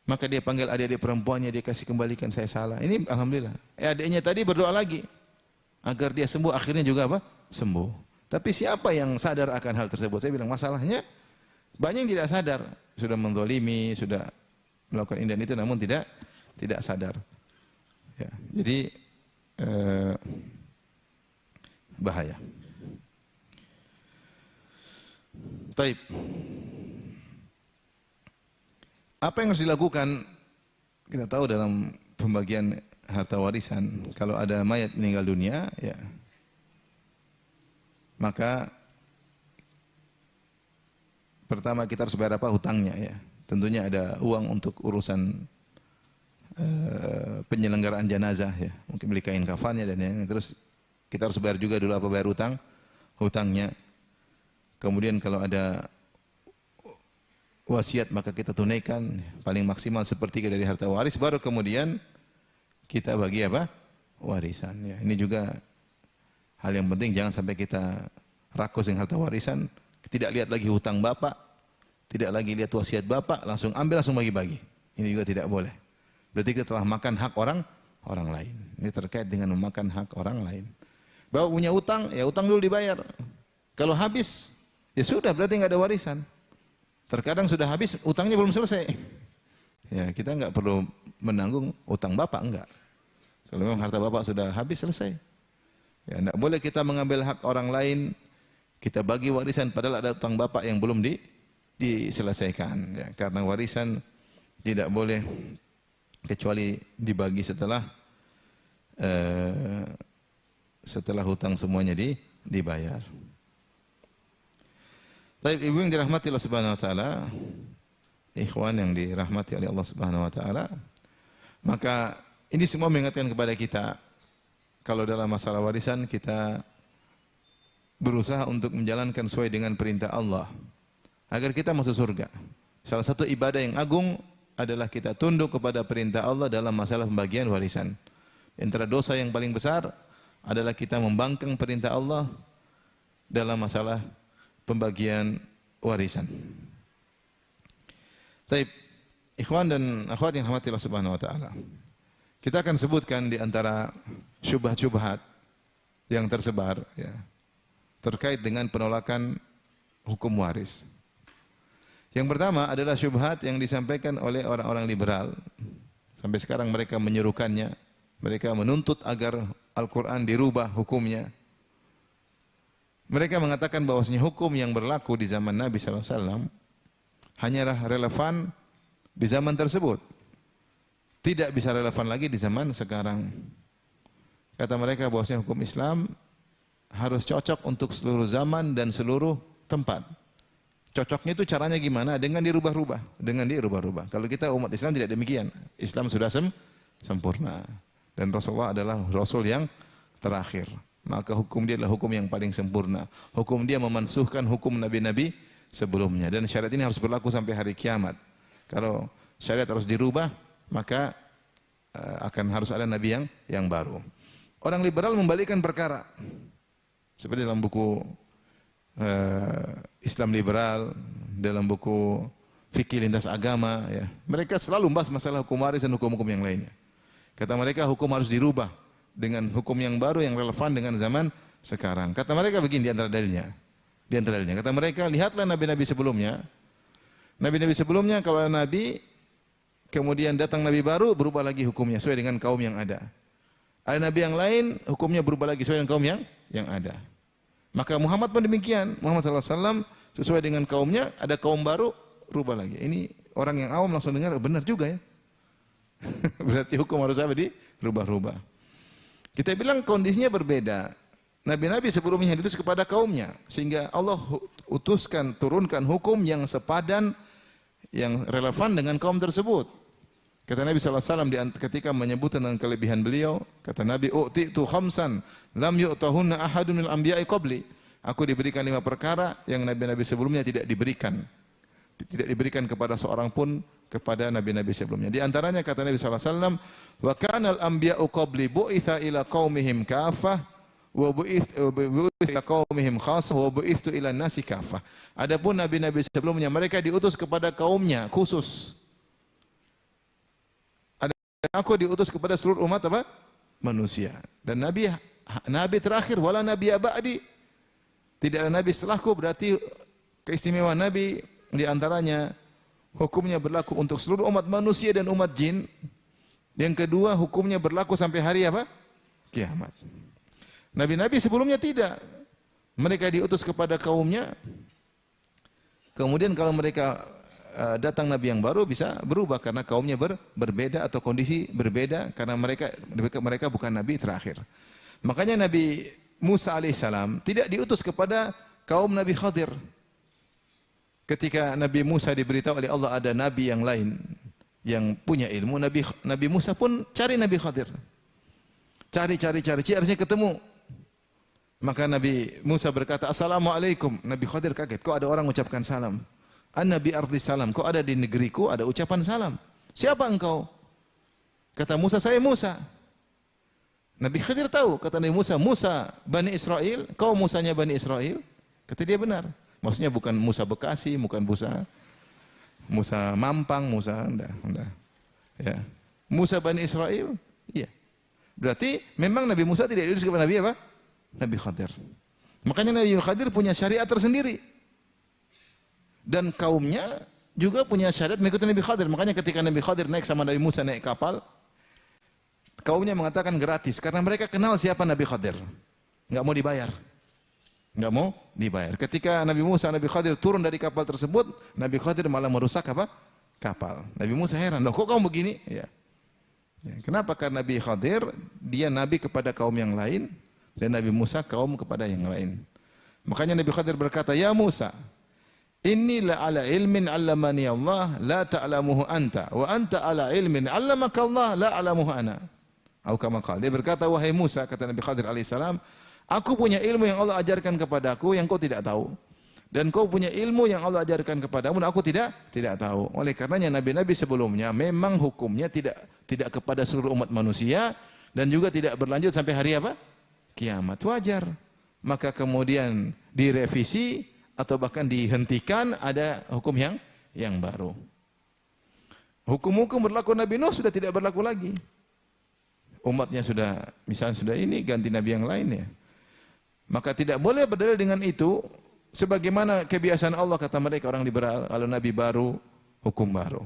Maka dia panggil adik-adik perempuannya, dia kasih kembalikan, saya salah. Ini alhamdulillah. Adiknya tadi berdoa lagi agar dia sembuh, akhirnya juga apa? Sembuh. Tapi siapa yang sadar akan hal tersebut? Saya bilang masalahnya banyak yang tidak sadar, sudah menzalimi, sudah melakukan ini dan itu, namun tidak sadar. Ya, jadi bahaya. Taib. Apa yang harus dilakukan? Kita tahu dalam pembagian harta warisan, kalau ada mayat meninggal dunia, ya, maka pertama kita harus bayar apa? Hutangnya, ya. Tentunya ada uang untuk urusan penyelenggaraan jenazah, ya. Mungkin beli kain kafannya dan yang terus kita harus bayar juga dulu apa? Bayar hutangnya. Kemudian kalau ada wasiat maka kita tunaikan paling maksimal sepertiga dari harta waris, baru kemudian kita bagi apa? Warisan. Ya, ini juga hal yang penting, jangan sampai kita rakus dengan harta warisan, tidak lihat lagi hutang bapak, tidak lagi lihat wasiat bapak, langsung ambil langsung bagi-bagi. Ini juga tidak boleh. Berarti kita telah makan hak orang lain. Ini terkait dengan memakan hak orang lain. Bapak punya utang, ya utang dulu dibayar. Kalau habis, ya sudah, berarti nggak ada warisan. Terkadang sudah habis, utangnya belum selesai. Ya, kita enggak perlu menanggung utang bapak, enggak. Kalau memang harta bapak sudah habis, selesai. Ya, enggak boleh kita mengambil hak orang lain, kita bagi warisan padahal ada utang bapak yang belum diselesaikan. Ya, karena warisan tidak boleh kecuali dibagi setelah hutang semuanya dibayar. Baik, ibu yang dirahmati Allah Subhanahu wa taala, ikhwan yang dirahmati oleh Allah Subhanahu wa taala, maka ini semua mengingatkan kepada kita kalau dalam masalah warisan kita berusaha untuk menjalankan sesuai dengan perintah Allah agar kita masuk surga. Salah satu ibadah yang agung adalah kita tunduk kepada perintah Allah dalam masalah pembagian warisan. Antara dosa yang paling besar adalah kita membangkang perintah Allah dalam masalah pembagian warisan. Taib, ikhwan dan akhwat yang dirahmati Allah Subhanahu wa taala. Kita akan sebutkan di antara syubhat-syubhat yang tersebar ya, terkait dengan penolakan hukum waris. Yang pertama adalah syubhat yang disampaikan oleh orang-orang liberal. Sampai sekarang mereka menyerukannya, mereka menuntut agar Al-Quran dirubah hukumnya. Mereka mengatakan bahwasanya hukum yang berlaku di zaman Nabi SAW hanyalah relevan di zaman tersebut. Tidak bisa relevan lagi di zaman sekarang. Kata mereka bahwasanya hukum Islam harus cocok untuk seluruh zaman dan seluruh tempat. Cocoknya itu caranya gimana? Dengan dirubah-rubah. Dengan dirubah-rubah. Kalau kita umat Islam tidak demikian. Islam sudah sempurna. Dan Rasulullah adalah Rasul yang terakhir. Maka hukum dia adalah hukum yang paling sempurna. Hukum dia memansuhkan hukum Nabi-Nabi sebelumnya. Dan syariat ini harus berlaku sampai hari kiamat. Kalau syariat harus dirubah, maka akan harus ada Nabi yang baru. Orang liberal membalikkan perkara. Seperti dalam buku Islam Liberal, dalam buku Fikih Lintas Agama, ya. Mereka selalu membahas masalah hukum waris dan hukum-hukum yang lainnya. Kata mereka hukum harus dirubah dengan hukum yang baru yang relevan dengan zaman sekarang. Kata mereka begini di antara dalilnya. Di antara dalilnya. Kata mereka, lihatlah nabi-nabi sebelumnya. Nabi-nabi sebelumnya kalau ada nabi, kemudian datang nabi baru, berubah lagi hukumnya sesuai dengan kaum yang ada. Ada nabi yang lain, hukumnya berubah lagi sesuai dengan kaum yang ada. Maka Muhammad pun demikian. Muhammad SAW sesuai dengan kaumnya, ada kaum baru, rubah lagi. Ini orang yang awam langsung dengar, benar juga ya. Berarti hukum harus apa? Dirubah-rubah. Kita bilang kondisinya berbeda. Nabi-nabi sebelumnya diutus kepada kaumnya. Sehingga Allah utuskan, turunkan hukum yang sepadan, yang relevan dengan kaum tersebut. Kata Nabi SAW ketika menyebut tentang kelebihan beliau, kata Nabi, "U'titu khamsan lam yu'tahunna ahadun minal anbiya'i qabli." Aku diberikan 5 perkara yang nabi-nabi sebelumnya tidak diberikan. Tidak diberikan kepada seorang pun kepada nabi-nabi sebelumnya. Di antaranya kata Nabi SAW, "Wa kana al-anbiya'u qabli bu'itha ila qaumihim kafah wa bu'itha ila qaumihim khassah wa bu'ithtu ila nasi kafah." Adapun nabi-nabi sebelumnya mereka diutus kepada kaumnya khusus. Aku diutus kepada seluruh umat apa? Manusia. Dan nabi terakhir wala nabi ba'di. Tidak ada nabi setelahku, berarti keistimewaan nabi di antaranya hukumnya berlaku untuk seluruh umat manusia dan umat jin. Yang kedua, hukumnya berlaku sampai hari apa? Kiamat. Nabi-nabi sebelumnya tidak. Mereka diutus kepada kaumnya. Kemudian kalau mereka datang nabi yang baru bisa berubah karena kaumnya berbeda atau kondisi berbeda karena mereka bukan nabi terakhir. Makanya Nabi Musa alaihissalam tidak diutus kepada kaum Nabi Khadir. Ketika Nabi Musa diberitahu oleh Allah ada nabi yang lain yang punya ilmu, Nabi Musa pun cari Nabi Khadir. Cari, akhirnya ketemu. Maka Nabi Musa berkata, "Assalamualaikum." Nabi Khadir kaget, kok ada orang mengucapkan salam? An-Nabi ardi salam, kok ada di negeriku ada ucapan salam? Siapa engkau? Kata Musa, saya Musa. Nabi Khadir tahu, kata Nabi Musa, Musa Bani Israel, kau Musanya Bani Israel? Kata dia benar. Maksudnya bukan Musa Bekasi, bukan Musa Mampang, Musa enggak. Ya. Musa Bani Israel? Iya. Berarti memang Nabi Musa tidak diutus kepada Nabi apa? Nabi Khadir. Makanya Nabi Khadir punya syariat tersendiri. Dan kaumnya juga punya syariat mengikuti Nabi Khadir. Makanya ketika Nabi Khadir naik sama Nabi Musa naik kapal, kaumnya mengatakan gratis karena mereka kenal siapa Nabi Khadir. Enggak mau dibayar. Enggak mau dibayar. Ketika Nabi Musa, Nabi Khadir turun dari kapal tersebut, Nabi Khadir malah merusak apa? Kapal. Nabi Musa heran, "Loh, kok kamu begini?" Ya. Kenapa? Karena Nabi Khadir dia nabi kepada kaum yang lain dan Nabi Musa kaum kepada yang lain. Makanya Nabi Khadir berkata, "Ya Musa, inni la ala ilmin 'allamani Allah la ta'lamuhu anta wa anta ala ilmin 'allamaka Allah la a'lamuhu ana." Atau kama qala. Dia berkata, "Wahai Musa," kata Nabi Khadir alaihissalam, "aku punya ilmu yang Allah ajarkan kepadaku yang kau tidak tahu. Dan kau punya ilmu yang Allah ajarkan kepadamu dan aku tidak tahu." Oleh karenanya nabi-nabi sebelumnya memang hukumnya tidak kepada seluruh umat manusia dan juga tidak berlanjut sampai hari apa? kiamat. Wajar. Maka kemudian direvisi atau bahkan dihentikan, ada hukum yang baru. Hukum-hukum berlaku Nabi Nuh sudah tidak berlaku lagi. Umatnya sudah, misalnya sudah ini, ganti Nabi yang lain ya. Maka tidak boleh berdalil dengan itu, sebagaimana kebiasaan Allah, kata mereka orang liberal, kalau Nabi baru, hukum baru.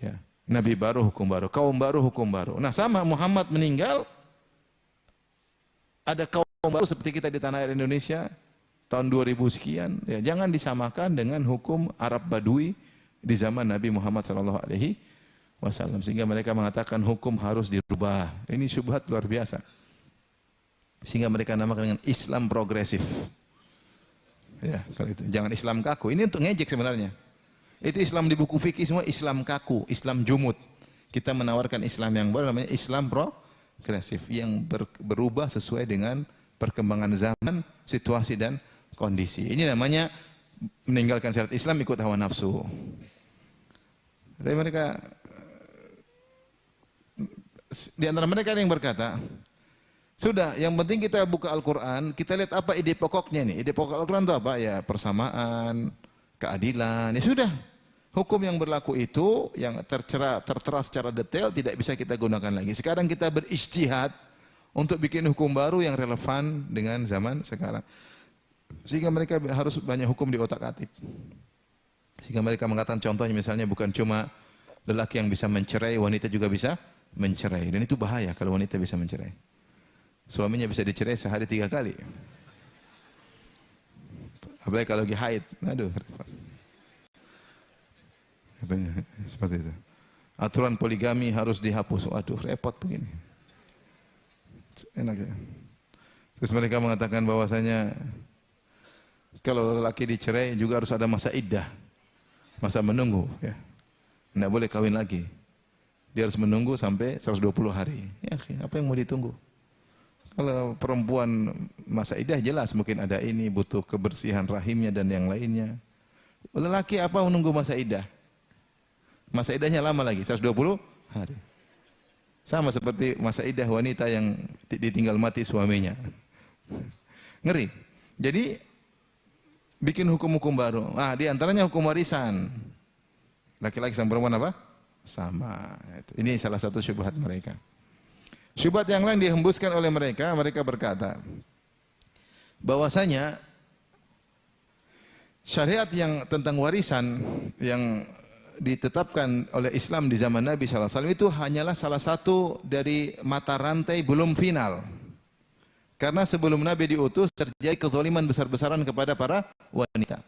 Ya. Nabi baru, hukum baru. Kaum baru, hukum baru. Nah sama, Muhammad meninggal, ada kaum baru seperti kita di tanah air Indonesia, tahun 2000 sekian. Ya, jangan disamakan dengan hukum Arab Badui di zaman Nabi Muhammad SAW. Sehingga mereka mengatakan hukum harus dirubah. Ini syubhat luar biasa. Sehingga mereka namakan dengan Islam progresif. Ya, kalau itu. Jangan Islam kaku. Ini untuk ngejek sebenarnya. Itu Islam di buku fikih semua Islam kaku, Islam jumud. Kita menawarkan Islam yang baru namanya Islam progresif yang berubah sesuai dengan perkembangan zaman, situasi dan kondisi. Ini namanya meninggalkan syariat Islam ikut hawa nafsu. Tapi mereka, di antara mereka ada yang berkata, sudah, yang penting kita buka Al-Quran, kita lihat apa ide pokoknya nih. Ide pokok Al-Quran itu apa? Ya persamaan, keadilan, ya sudah. Hukum yang berlaku itu, yang tertera secara detail, tidak bisa kita gunakan lagi. Sekarang kita berijtihad untuk bikin hukum baru yang relevan dengan zaman sekarang. Sehingga mereka harus banyak hukum di otak-atik. Sehingga mereka mengatakan contohnya misalnya bukan cuma lelaki yang bisa mencerai, wanita juga bisa mencerai. Dan itu bahaya kalau wanita bisa mencerai. Suaminya bisa dicerai sehari 3 kali. Apalagi kalau lagi haid. Aduh, repot. Seperti itu. Aturan poligami harus dihapus. Waduh, repot begini. Enak ya. Terus mereka mengatakan bahwasanya kalau lelaki dicerai juga harus ada masa iddah. Masa menunggu ya. Tidak boleh kawin lagi. Dia harus menunggu sampai 120 hari. Ya, apa yang mau ditunggu? Kalau perempuan masa iddah jelas mungkin ada ini, butuh kebersihan rahimnya dan yang lainnya. Lelaki apa menunggu masa iddah? Masa iddahnya lama lagi, 120 hari. Sama seperti masa iddah wanita yang ditinggal mati suaminya. Ngeri. Jadi bikin hukum-hukum baru. Di antaranya hukum warisan. Laki-laki sama perempuan apa? Sama. Ini salah satu syubhat mereka. Syubhat yang lain dihembuskan oleh mereka. Mereka berkata bahwasanya syariat yang tentang warisan yang ditetapkan oleh Islam di zaman Nabi SAW itu hanyalah salah satu dari mata rantai belum final. Karena sebelum Nabi diutus terjadi kezaliman besar-besaran kepada para wanita.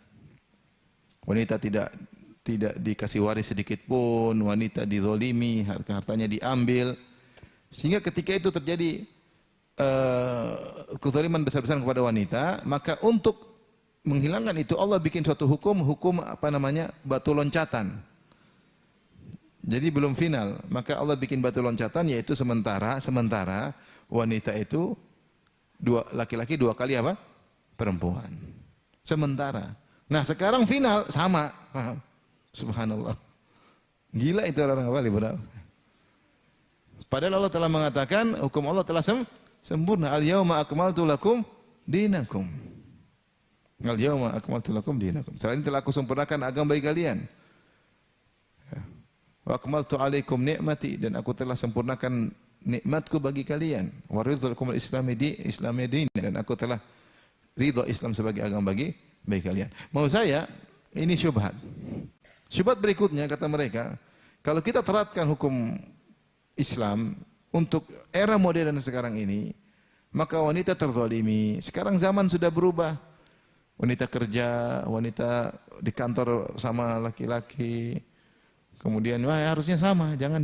Wanita tidak dikasih waris sedikit pun, wanita dizalimi, hartanya diambil. Sehingga ketika itu terjadi kezaliman besar-besaran kepada wanita, maka untuk menghilangkan itu Allah bikin suatu hukum batu loncatan. Jadi belum final, maka Allah bikin batu loncatan yaitu sementara wanita itu laki-laki 2 kali apa? Perempuan. Sementara. Nah, sekarang final sama. Subhanallah. Gila itu orang apa liberal. Padahal Allah telah mengatakan hukum Allah telah sempurna. Al-yauma akmaltu lakum dinakum. Al-yauma akmaltu lakum dinakum. Sekarang ini telah aku sempurnakan agama bagi kalian. Wa akmaltu alaikum ni'mati, dan aku telah sempurnakan nikmatku bagi kalian. Wa ridha lakum al-islami din, dan aku telah ridha Islam sebagai agama bagi kalian. Mau saya ini syubhat. Syubhat berikutnya kata mereka, kalau kita terapkan hukum Islam untuk era modern sekarang ini, maka wanita terzalimi. Sekarang zaman sudah berubah. Wanita kerja, wanita di kantor sama laki-laki. Kemudian harusnya sama, jangan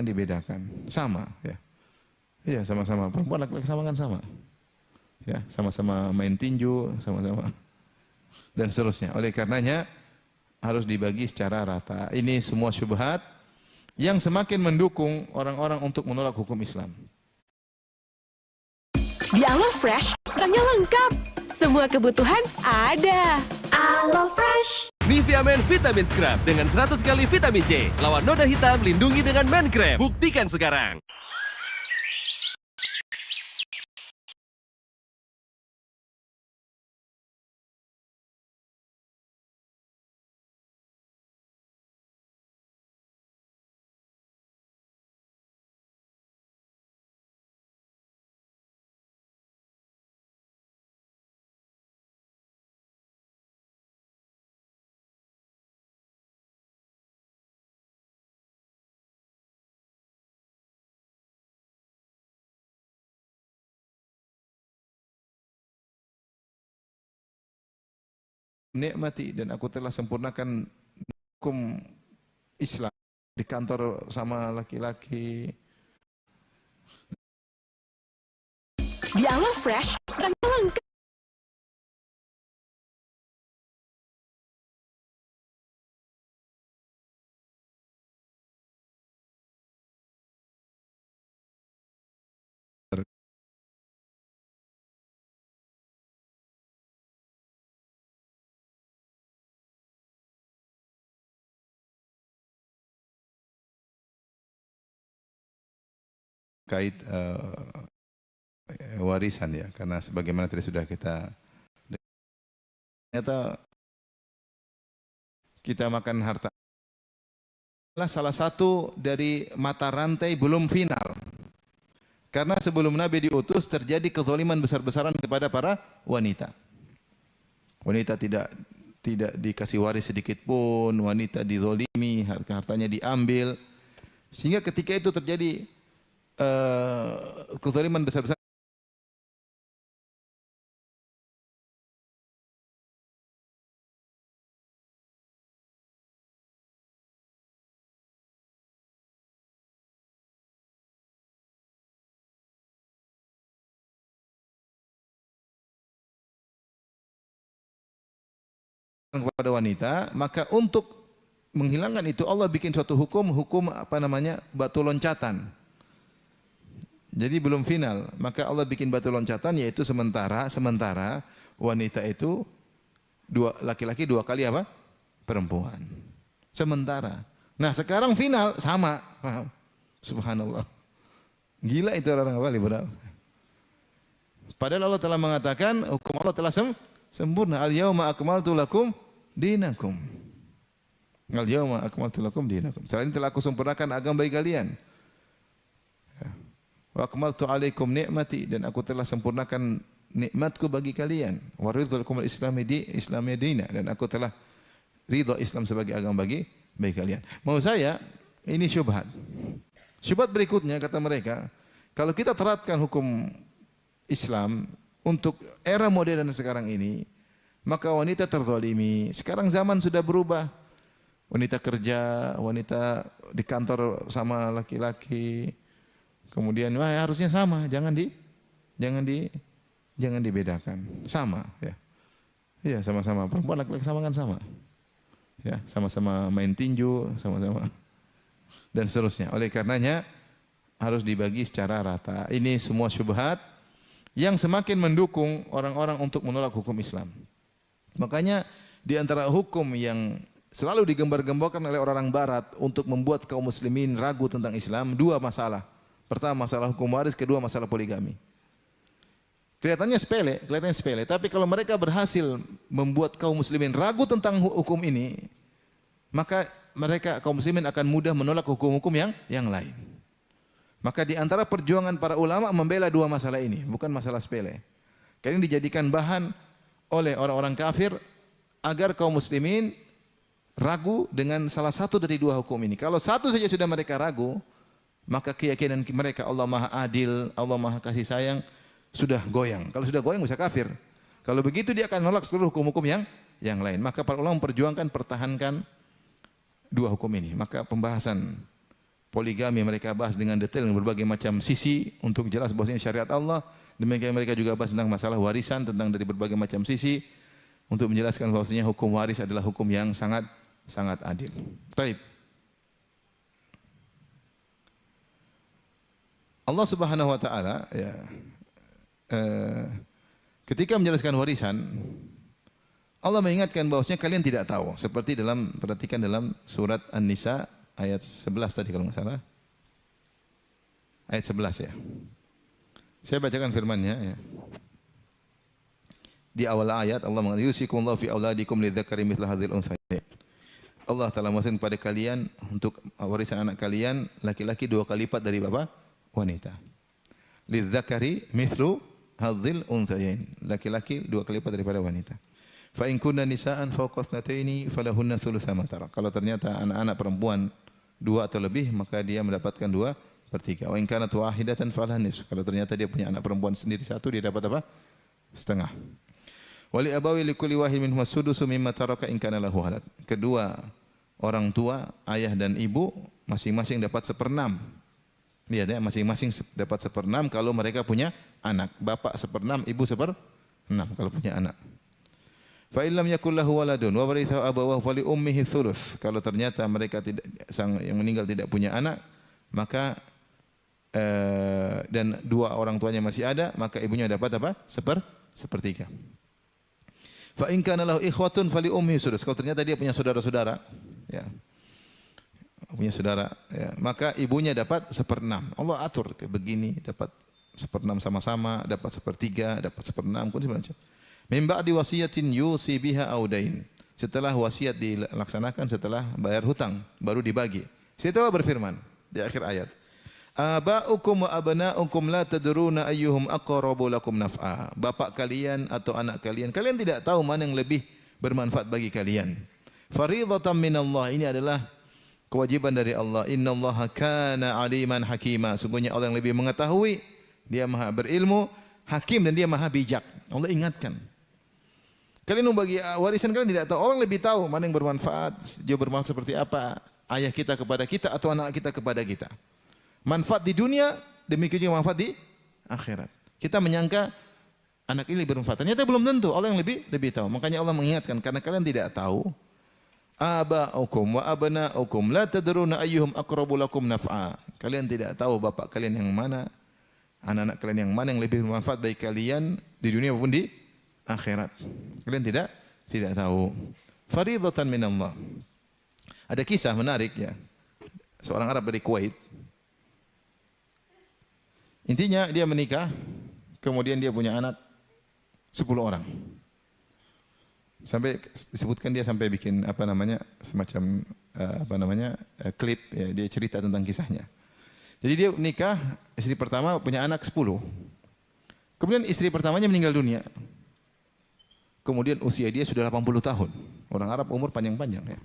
dibedakan. Sama ya. Iya, sama-sama perempuan laki-laki sama kan sama. Ya, sama-sama main tinju, sama-sama dan seterusnya. Oleh karenanya harus dibagi secara rata. Ini semua syubhat yang semakin mendukung orang-orang untuk menolak hukum Islam. Di Aloe Fresh, barangnya lengkap. Semua kebutuhan ada. Aloe Fresh. Nivea Men Vitamin Scrub dengan 100 kali vitamin C. Lawan noda hitam, lindungi dengan Men Cream. Buktikan sekarang. nikmati dan aku telah sempurnakan hukum Islam di kantor sama laki-laki. Di Aloe Fresh, barangnya lengkap. Kait warisan ya, karena sebagaimana tadi sudah kita ternyata kita makan harta adalah salah satu dari mata rantai belum final. Karena sebelum Nabi diutus terjadi kezaliman besar-besaran kepada para wanita. Wanita tidak dikasih waris sedikit pun, wanita dizalimi, harta-hartanya diambil. Sehingga ketika itu terjadi kezaliman besar-besaran kepada wanita, maka untuk menghilangkan itu Allah bikin suatu hukum apa namanya, batu loncatan. Jadi belum final, maka Allah bikin batu loncatan, yaitu sementara wanita itu laki-laki 2 kali apa? Perempuan. Sementara. Nah, sekarang final sama, paham? Subhanallah. Gila itu orang apa liberal. Padahal Allah telah mengatakan hukum Allah telah sempurna. Al-yauma akmaltu lakum dinakum. Al-yauma akmaltu lakum dinakum. Sekarang ini telah aku sempurnakan agama bagi kalian. Wa akmaltu alaikum ni'mati, dan aku telah sempurnakan nikmatku bagi kalian. Wa ridha lakum al-islami dina, dan aku telah ridha Islam sebagai agama bagi kalian. Mau saya, ini syubhat. Syubhat berikutnya kata mereka, kalau kita terapkan hukum Islam untuk era modern sekarang ini, maka wanita terzalimi. Sekarang zaman sudah berubah. Wanita kerja, wanita di kantor sama laki-laki. Kemudian harusnya sama, jangan dibedakan. Sama ya. Iya, sama-sama perempuan laki-laki sama kan sama. Ya, sama-sama main tinju, sama-sama dan seterusnya. Oleh karenanya harus dibagi secara rata. Ini semua syubhat yang semakin mendukung orang-orang untuk menolak hukum Islam. Makanya di antara hukum yang selalu digembar-gemborkan oleh orang barat untuk membuat kaum muslimin ragu tentang Islam, 2 masalah. Pertama masalah hukum waris, kedua masalah poligami. Kelihatannya sepele, tapi kalau mereka berhasil membuat kaum muslimin ragu tentang hukum ini, maka mereka kaum muslimin akan mudah menolak hukum-hukum yang lain. Maka di antara perjuangan para ulama membela 2 masalah ini, bukan masalah sepele. Karena ini dijadikan bahan oleh orang-orang kafir agar kaum muslimin ragu dengan salah satu dari 2 hukum ini. Kalau satu saja sudah mereka ragu, maka keyakinan mereka Allah Maha Adil, Allah Maha Kasih Sayang sudah goyang. Kalau sudah goyang bisa kafir. Kalau begitu dia akan menolak seluruh hukum-hukum yang lain. Maka para ulama memperjuangkan pertahankan 2 hukum ini. Maka pembahasan poligami mereka bahas dengan detail dengan berbagai macam sisi untuk jelas bahwasanya syariat Allah. Demikian mereka juga bahas tentang masalah warisan, tentang dari berbagai macam sisi untuk menjelaskan bahwasanya hukum waris adalah hukum yang sangat adil. Baik. Allah Subhanahu wa taala ya, ketika menjelaskan warisan, Allah mengingatkan bahwasanya kalian tidak tahu, seperti perhatikan dalam surat An-Nisa ayat 11 tadi kalau enggak salah. Ayat 11 ya. Saya bacakan firman-Nya ya. Di awal ayat Allah mengatakan yusikumullahu fi auladikum lidzakari mithlu hadzal unthayain. Allah telah mewariskan kepada kalian untuk warisan anak kalian laki-laki 2 kali lipat dari wanita. Lidzakari mithlu hadzal unthayain. Laki-laki 2 kali lipat daripada wanita. Fa in kunna nisaan fawqa thnataini falahunna thulutsa ma tarak. Kalau ternyata anak-anak perempuan 2 atau lebih, maka dia mendapatkan 2/3. Wa in kanat wahidatan falaha nisf. Kalau ternyata dia punya anak perempuan sendiri 1, dia dapat apa? Setengah. Wali abawi likulli wahid minhum as-sudusu mimma taraka in kana lahu walad. Kedua orang tua, ayah dan ibu masing-masing dapat 1/6. Lihat ya, masing-masing dapat 1/6 kalau mereka punya anak. Bapak 1/6, ibu 1/6 kalau punya anak. Fa illam yakul lahu waladun wa warithahu abawahu fali ummihi thuluth. Kalau ternyata mereka tidak, sang yang meninggal tidak punya anak, maka dan dua orang tuanya masih ada, maka ibunya dapat apa? 1/3. Fa in kana lahu ikhwatun fali ummihi sudus. Kalau ternyata dia punya saudara-saudara, ya. Punya saudara, ya, maka ibunya dapat 1/6. Allah atur kayak begini, dapat 1/6 sama-sama, dapat 1/3, dapat 1/6, pun sebenarnya. Min ba'di wasiyatin yusi biha audain. Setelah wasiat dilaksanakan, setelah bayar hutang, baru dibagi. Setelah berfirman di akhir ayat. Aba'ukum wa abna'ukum la tadruna ayyuhum aqrabu lakum naf'a. Bapak kalian atau anak kalian tidak tahu mana yang lebih bermanfaat bagi kalian. Fariidatan minallah, ini adalah kewajiban dari Allah. Innallaha kana aliman hakima. Sungguhnya Allah yang lebih mengetahui, dia maha berilmu, hakim, dan dia maha bijak. Allah ingatkan. Kalian membagi warisan, kalian tidak tahu. Allah lebih tahu mana yang bermanfaat, dia bermanfaat seperti apa. Ayah kita kepada kita atau anak kita kepada kita. Manfaat di dunia, demikian juga manfaat di akhirat. Kita menyangka anak ini bermanfaat, ternyata belum tentu. Allah yang lebih tahu. Makanya Allah mengingatkan, karena kalian tidak tahu. Aba'ukum wa abna'ukum la tadruna ayyuhum aqrabu lakum naf'a. Kalian tidak tahu bapak kalian yang mana, anak-anak kalian yang mana yang lebih bermanfaat bagi kalian di dunia maupun di akhirat. Kalian tidak tahu. Fariidatan minallah. Ada kisah menarik ya. Seorang Arab dari Kuwait. Intinya dia menikah, kemudian dia punya anak 10 orang. Sampai disebutkan dia sampai bikin semacam klip ya, dia cerita tentang kisahnya. Jadi dia nikah, istri pertama punya anak 10. Kemudian istri pertamanya meninggal dunia. Kemudian usia dia sudah 80 tahun. Orang Arab umur panjang-panjang ya.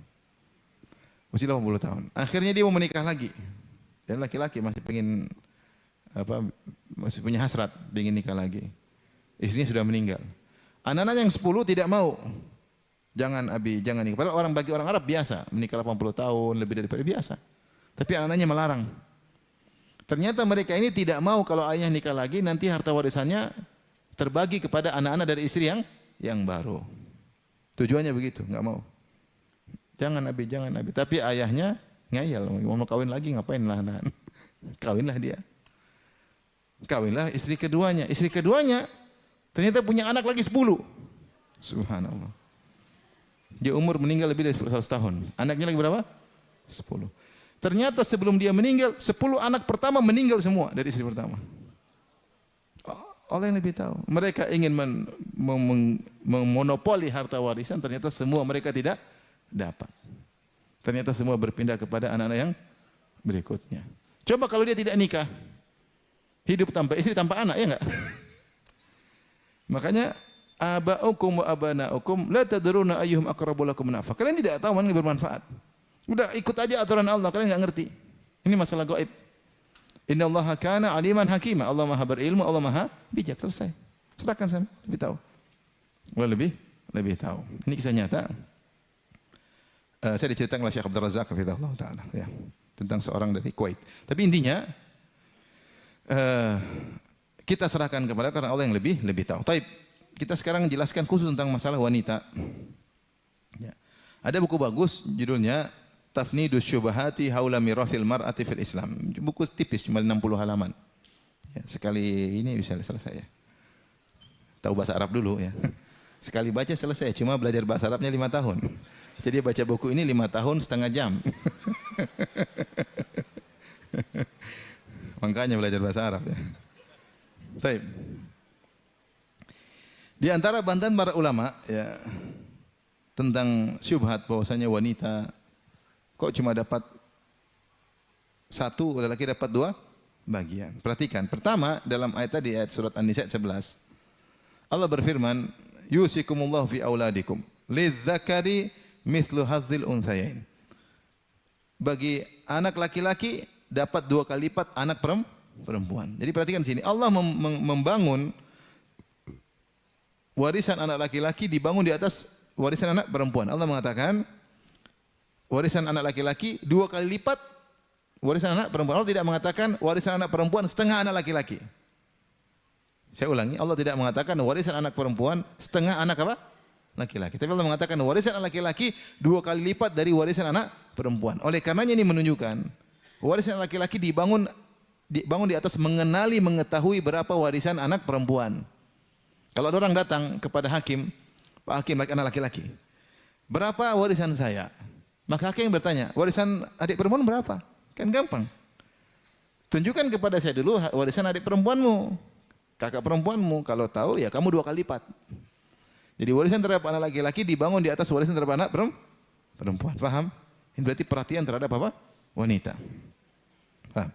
Usia 80 tahun. Akhirnya dia mau menikah lagi. Dan laki-laki masih masih punya hasrat ingin nikah lagi. Istrinya sudah meninggal. Anak-anak yang 10 tidak mau. Jangan Abi, jangan nikah. Padahal bagi orang Arab biasa menikah 80 tahun lebih daripada biasa. Tapi anak-anaknya melarang. Ternyata mereka ini tidak mau kalau ayah nikah lagi, nanti harta warisannya terbagi kepada anak-anak dari istri yang baru. Tujuannya begitu, enggak mau. Jangan Abi, jangan Abi. Tapi ayahnya ngayal, mau kawin lagi ngapain lah anak. Kawinlah dia. Kawinlah istri keduanya. Istri keduanya ternyata punya anak lagi 10. Subhanallah. Dia umur meninggal lebih dari 100 tahun. Anaknya lagi berapa? 10. Ternyata sebelum dia meninggal, 10 anak pertama meninggal semua dari istri pertama. Allah yang lebih tahu. Mereka ingin memonopoli harta warisan, ternyata semua mereka tidak dapat. Ternyata semua berpindah kepada anak-anak yang berikutnya. Coba kalau dia tidak nikah, hidup tanpa istri, tanpa anak, ya enggak? Makanya aba'ukum wa abna'ukum la tadruna ayyuhum aqrabu lakum naf'a. Kalian tidak tahu mana yang bermanfaat. Udah ikut aja aturan Allah, kalian enggak ngerti. Ini masalah gaib. Innallaha kana aliman hakima. Allah Maha berilmu, Allah Maha bijak. Selesai. Serahkan sama, lebih tahu. Allah lebih tahu. Ini kisah nyata. Saya diceritakan oleh Syekh Abdul Razak hafizahullah taala ya, tentang seorang dari Kuwait. Tapi intinya kita serahkan kepada karena Allah yang lebih tahu. Taib. Kita sekarang jelaskan khusus tentang masalah wanita. Ya. Ada buku bagus judulnya Tafnidus Syubahati Haula Mirathil Mar'ati fil Islam. Buku tipis cuma 60 halaman. Ya, sekali ini bisa selesai ya. Tahu bahasa Arab dulu ya. Sekali baca selesai, cuma belajar bahasa Arabnya 5 tahun. Jadi baca buku ini 5 tahun setengah jam. Makanya belajar bahasa Arab ya. Baik. Di antara bantahan para ulama ya tentang syubhat bahwasanya wanita kok cuma dapat 1, lelaki dapat 2 bagian. Perhatikan, pertama dalam ayat tadi, ayat surat An-Nisa 11. Allah berfirman, "Yusikumullahu fi auladikum lidzakari mithlu hadzil unthayain." Bagi anak laki-laki dapat 2 kali lipat anak perempuan. Jadi perhatikan sini, Allah membangun warisan anak laki-laki dibangun di atas warisan anak perempuan. Allah mengatakan warisan anak laki-laki 2 kali lipat warisan anak perempuan. Allah tidak mengatakan warisan anak perempuan setengah anak laki-laki. Saya ulangi, Allah tidak mengatakan warisan anak perempuan setengah anak apa? Laki-laki. Tapi Allah mengatakan warisan anak laki-laki 2 kali lipat dari warisan anak perempuan. Oleh karenanya ini menunjukkan warisan anak laki-laki dibangun di atas mengetahui berapa warisan anak perempuan. Kalau ada orang datang kepada hakim, Pak Hakim, anak laki-laki, berapa warisan saya? Maka hakim bertanya, warisan adik perempuan berapa? Kan gampang. Tunjukkan kepada saya dulu warisan adik perempuanmu, kakak perempuanmu. Kalau tahu ya kamu 2 kali lipat. Jadi warisan terhadap anak laki-laki dibangun di atas warisan terhadap anak perempuan. Paham? Ini berarti perhatian terhadap apa? Wanita. Paham?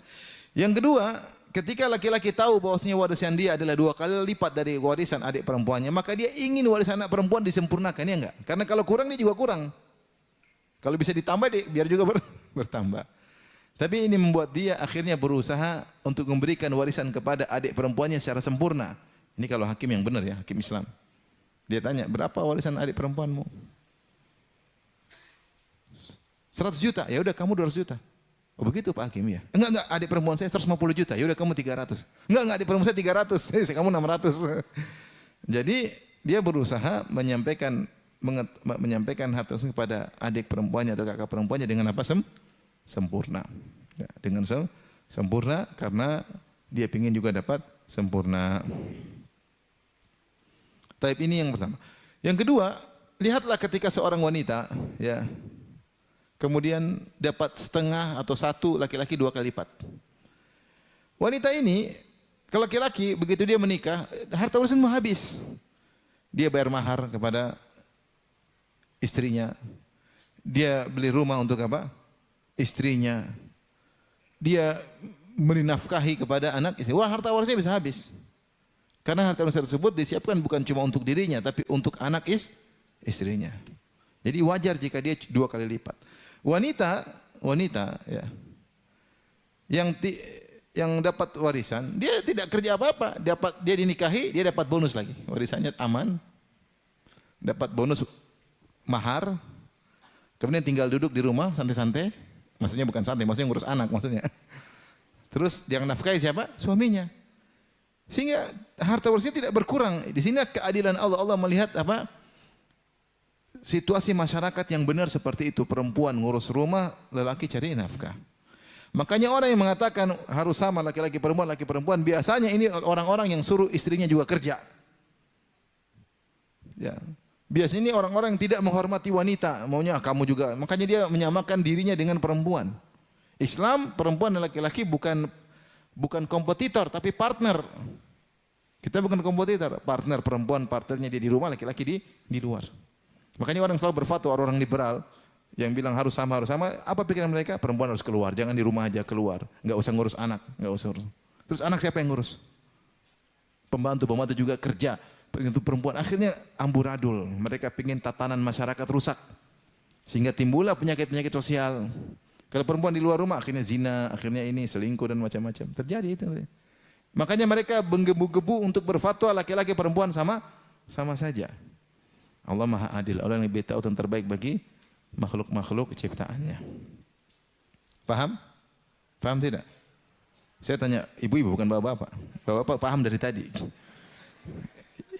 Yang kedua, ketika laki-laki tahu bahwasanya warisan dia adalah 2 kali lipat dari warisan adik perempuannya, maka dia ingin warisan anak perempuan disempurnakan, ya enggak? Karena kalau kurang dia juga kurang. Kalau bisa ditambah biar juga bertambah. Tapi ini membuat dia akhirnya berusaha untuk memberikan warisan kepada adik perempuannya secara sempurna. Ini kalau hakim yang benar ya, hakim Islam. Dia tanya, berapa warisan adik perempuanmu? 100 juta. Ya udah kamu 200 juta. Oh begitu Pak Hakim ya? Enggak, adik perempuan saya 150 juta. Ya udah kamu 300. Enggak, adik perempuan saya 300. Kamu 600. Jadi dia berusaha menyampaikan harta kepada adik perempuannya atau kakak perempuannya dengan apa? Sempurna. Ya, dengan sempurna karena dia ingin juga dapat sempurna. Taib ini yang pertama. Yang kedua, lihatlah ketika seorang wanita ya kemudian dapat setengah atau 1, laki-laki 2 kali lipat. Wanita ini, kalau laki-laki begitu dia menikah, harta warisan mau habis. Dia bayar mahar kepada istrinya. Dia beli rumah untuk apa? Istrinya. Dia beri nafkahi kepada anak istri. Wah, harta warisnya bisa habis. Karena harta warisan tersebut disiapkan bukan cuma untuk dirinya, tapi untuk anak istrinya. Jadi wajar jika dia 2 kali lipat. Wanita ya, yang dapat warisan, dia tidak kerja apa-apa, dia dinikahi, dia dapat bonus lagi, warisannya aman, dapat bonus mahar, kemudian tinggal duduk di rumah santai-santai, maksudnya bukan santai, maksudnya ngurus anak maksudnya. Terus yang nafkahi siapa? Suaminya. Sehingga harta warisnya tidak berkurang. Di sini keadilan Allah. Allah melihat apa? Situasi masyarakat yang benar seperti itu. Perempuan ngurus rumah, lelaki cari nafkah. Makanya orang yang mengatakan harus sama laki-laki perempuan, biasanya ini orang-orang yang suruh istrinya juga kerja. Ya. Biasanya ini orang-orang yang tidak menghormati wanita, maunya kamu juga. Makanya dia menyamakan dirinya dengan perempuan. Islam, perempuan dan laki-laki bukan kompetitor, tapi partner. Kita bukan kompetitor, partner perempuan, partnernya dia di rumah, laki-laki di luar. Makanya orang selalu berfatwa, orang liberal yang bilang harus sama. Apa pikiran mereka? Perempuan harus keluar, jangan di rumah aja keluar. Enggak usah ngurus anak, enggak usah urus. Terus anak siapa yang ngurus? Pembantu juga kerja. Untuk perempuan akhirnya amburadul. Mereka pingin tatanan masyarakat rusak. Sehingga timbullah penyakit-penyakit sosial. Kalau perempuan di luar rumah akhirnya zina, akhirnya ini selingkuh dan macam-macam. Terjadi itu. Makanya mereka menggebu-gebu untuk berfatwa laki-laki perempuan sama saja. Allah Maha Adil, Allah yang lebih tahu dan terbaik bagi makhluk-makhluk ciptaannya. Paham? Paham tidak? Saya tanya ibu-ibu bukan bapak-bapak. Bapak-bapak paham dari tadi.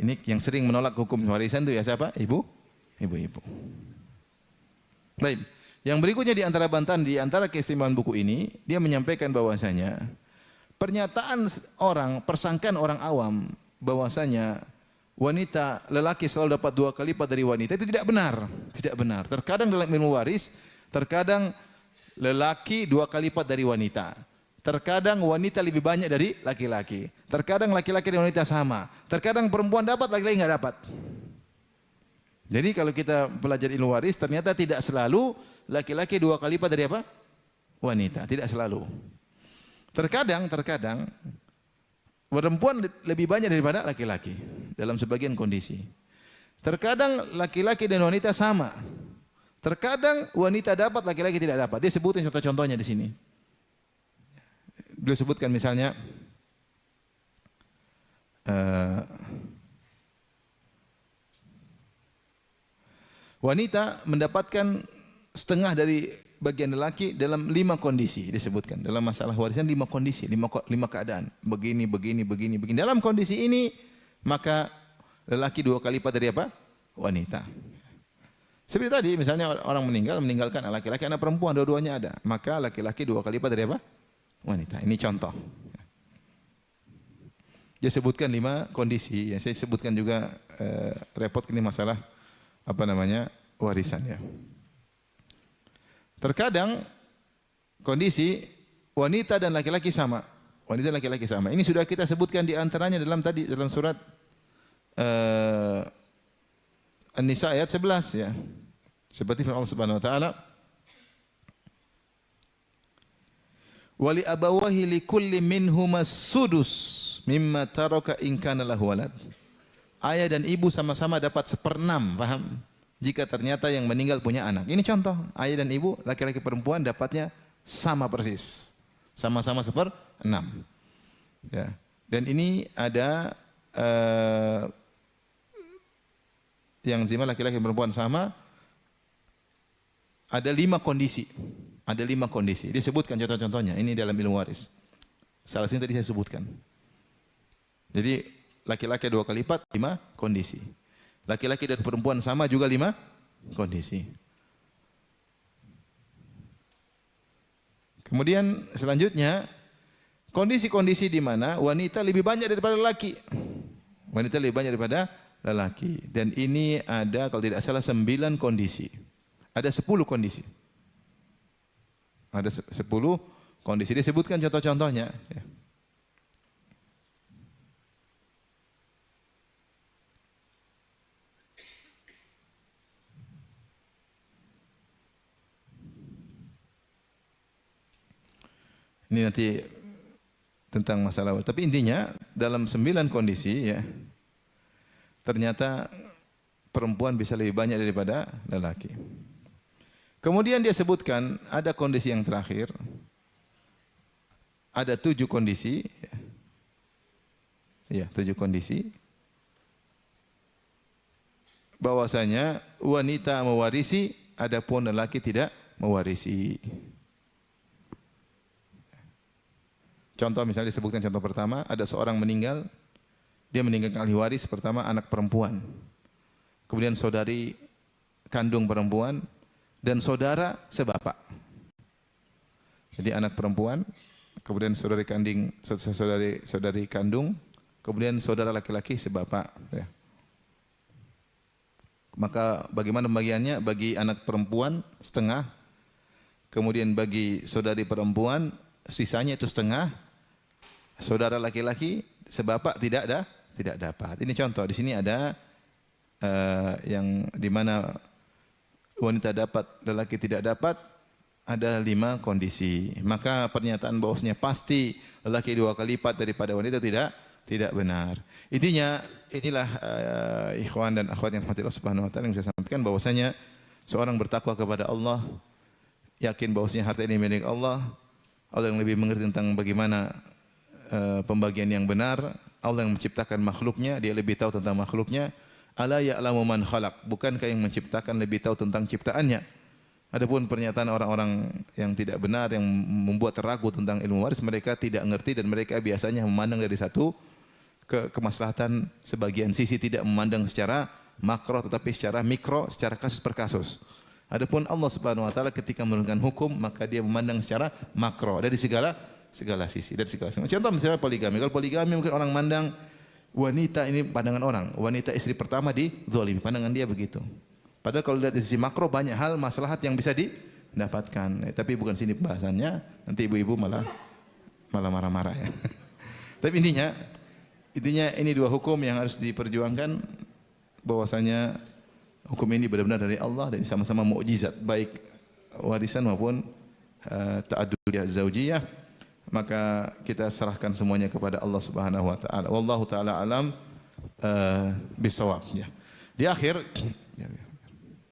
Ini yang sering menolak hukum warisan itu ya siapa? Ibu-ibu. Baik. Yang berikutnya di antara bantahan, di antara keistimewaan buku ini, dia menyampaikan bahwasanya pernyataan persangkaan orang awam bahwasanya wanita, lelaki selalu dapat 2 kali lipat dari wanita, itu tidak benar. Tidak benar. Terkadang dalam ilmu waris, terkadang lelaki 2 kali lipat dari wanita. Terkadang wanita lebih banyak dari laki-laki. Terkadang laki-laki dan wanita sama. Terkadang perempuan dapat, laki-laki nggak dapat. Jadi kalau kita belajar ilmu waris, ternyata tidak selalu laki-laki 2 kali lipat dari apa? Wanita. Tidak selalu. Terkadang perempuan lebih banyak daripada laki-laki dalam sebagian kondisi. Terkadang laki-laki dan wanita sama. Terkadang wanita dapat, laki-laki tidak dapat. Dia sebutin contoh-contohnya di sini. Beliau sebutkan misalnya Wanita mendapatkan setengah dari bagian lelaki dalam 5 kondisi disebutkan. Dalam masalah warisan 5 kondisi, 5 keadaan. Begini. Dalam kondisi ini maka lelaki 2 kali lipat dari apa? Wanita. Seperti tadi misalnya orang meninggalkan laki-laki anak perempuan dua-duanya ada. Maka laki-laki 2 kali lipat dari apa? Wanita. Ini contoh. Dia sebutkan 5 kondisi. Yang saya sebutkan juga repot ini masalah warisan ya. Terkadang kondisi wanita dan laki-laki sama. Wanita dan laki-laki sama. Ini sudah kita sebutkan di antaranya dalam surat An-Nisa ayat 11 ya. Seperti firman Allah Subhanahu wa taala, "Wa li abawahi likulli minhumas sudus mimma taraka in kana lahu walad." Ayah dan ibu sama-sama dapat 1/6, paham? Jika ternyata yang meninggal punya anak. Ini contoh, ayah dan ibu, laki-laki perempuan dapatnya sama persis. Sama-sama 1/6. Ya. Dan ini ada yang zima laki-laki dan perempuan sama, ada 5 kondisi. Ada 5 kondisi. Dia sebutkan contoh-contohnya. Ini dalam ilmu waris. Salah satu tadi saya sebutkan. Jadi laki-laki 2 kali lipat, 5 kondisi. Laki-laki dan perempuan sama juga 5 kondisi. Kemudian selanjutnya, kondisi-kondisi di mana wanita lebih banyak daripada lelaki. Wanita lebih banyak daripada lelaki. Dan ini ada kalau tidak salah 9 kondisi. Ada 10 kondisi. Ada 10 kondisi. Disebutkan contoh-contohnya. Ya. Ini nanti tentang masalah. Tapi intinya dalam 9 kondisi ya, ternyata perempuan bisa lebih banyak daripada lelaki. Kemudian dia sebutkan ada kondisi yang terakhir. Ada 7 kondisi. Ya, 7 kondisi. Bahwasanya wanita mewarisi, adapun lelaki tidak mewarisi. Contoh misalnya disebutkan contoh pertama, ada seorang meninggal, dia meninggalkan ahli waris pertama anak perempuan. Kemudian saudari kandung perempuan dan saudara sebapak. Jadi anak perempuan, kemudian saudari kandung, kemudian saudara laki-laki sebapak. Ya. Maka bagaimana pembagiannya? Bagi anak perempuan setengah, kemudian bagi saudari perempuan sisanya itu setengah, saudara laki-laki sebapak tidak dapat. Ini contoh. Di sini ada yang di mana wanita dapat, lelaki tidak dapat, ada 5 kondisi. Maka pernyataan bahwasanya pasti lelaki 2 kali lipat daripada wanita tidak benar. Intinya inilah ikhwan dan akhwat yang Allah Subhanahu wa taala yang saya sampaikan, bahwasanya seorang bertakwa kepada Allah, yakin bahwasanya harta ini milik Allah. Allah yang lebih mengerti tentang bagaimana pembagian yang benar. Allah yang menciptakan makhluknya, dia lebih tahu tentang makhluknya. Ala ya'lamu man khalaq, bukankah yang menciptakan lebih tahu tentang ciptaannya. Adapun pernyataan orang-orang yang tidak benar, yang membuat ragu tentang ilmu waris, mereka tidak mengerti dan mereka biasanya memandang dari satu kemaslahatan sebagian sisi, tidak memandang secara makro tetapi secara mikro, secara kasus per kasus. Adapun Allah Subhanahu wa taala ketika menurunkan hukum, maka dia memandang secara makro dari segala sisi, dari segala sisi. Contoh misalnya poligami. Kalau poligami mungkin orang mandang wanita ini pandangan orang, wanita istri pertama dizalimi, pandangan dia begitu. Padahal kalau lihat dari sisi makro banyak hal maslahat yang bisa didapatkan. Tapi bukan sini pembahasannya, nanti ibu-ibu malah marah-marah ya. Tapi intinya ini 2 hukum yang harus diperjuangkan, bahwasanya hukum ini benar-benar dari Allah dan sama-sama mukjizat, baik warisan maupun ta'addudiyah zaujiyah. Maka kita serahkan semuanya kepada Allah Subhanahu wa taala. Wallahu taala alam bisawab. Di akhir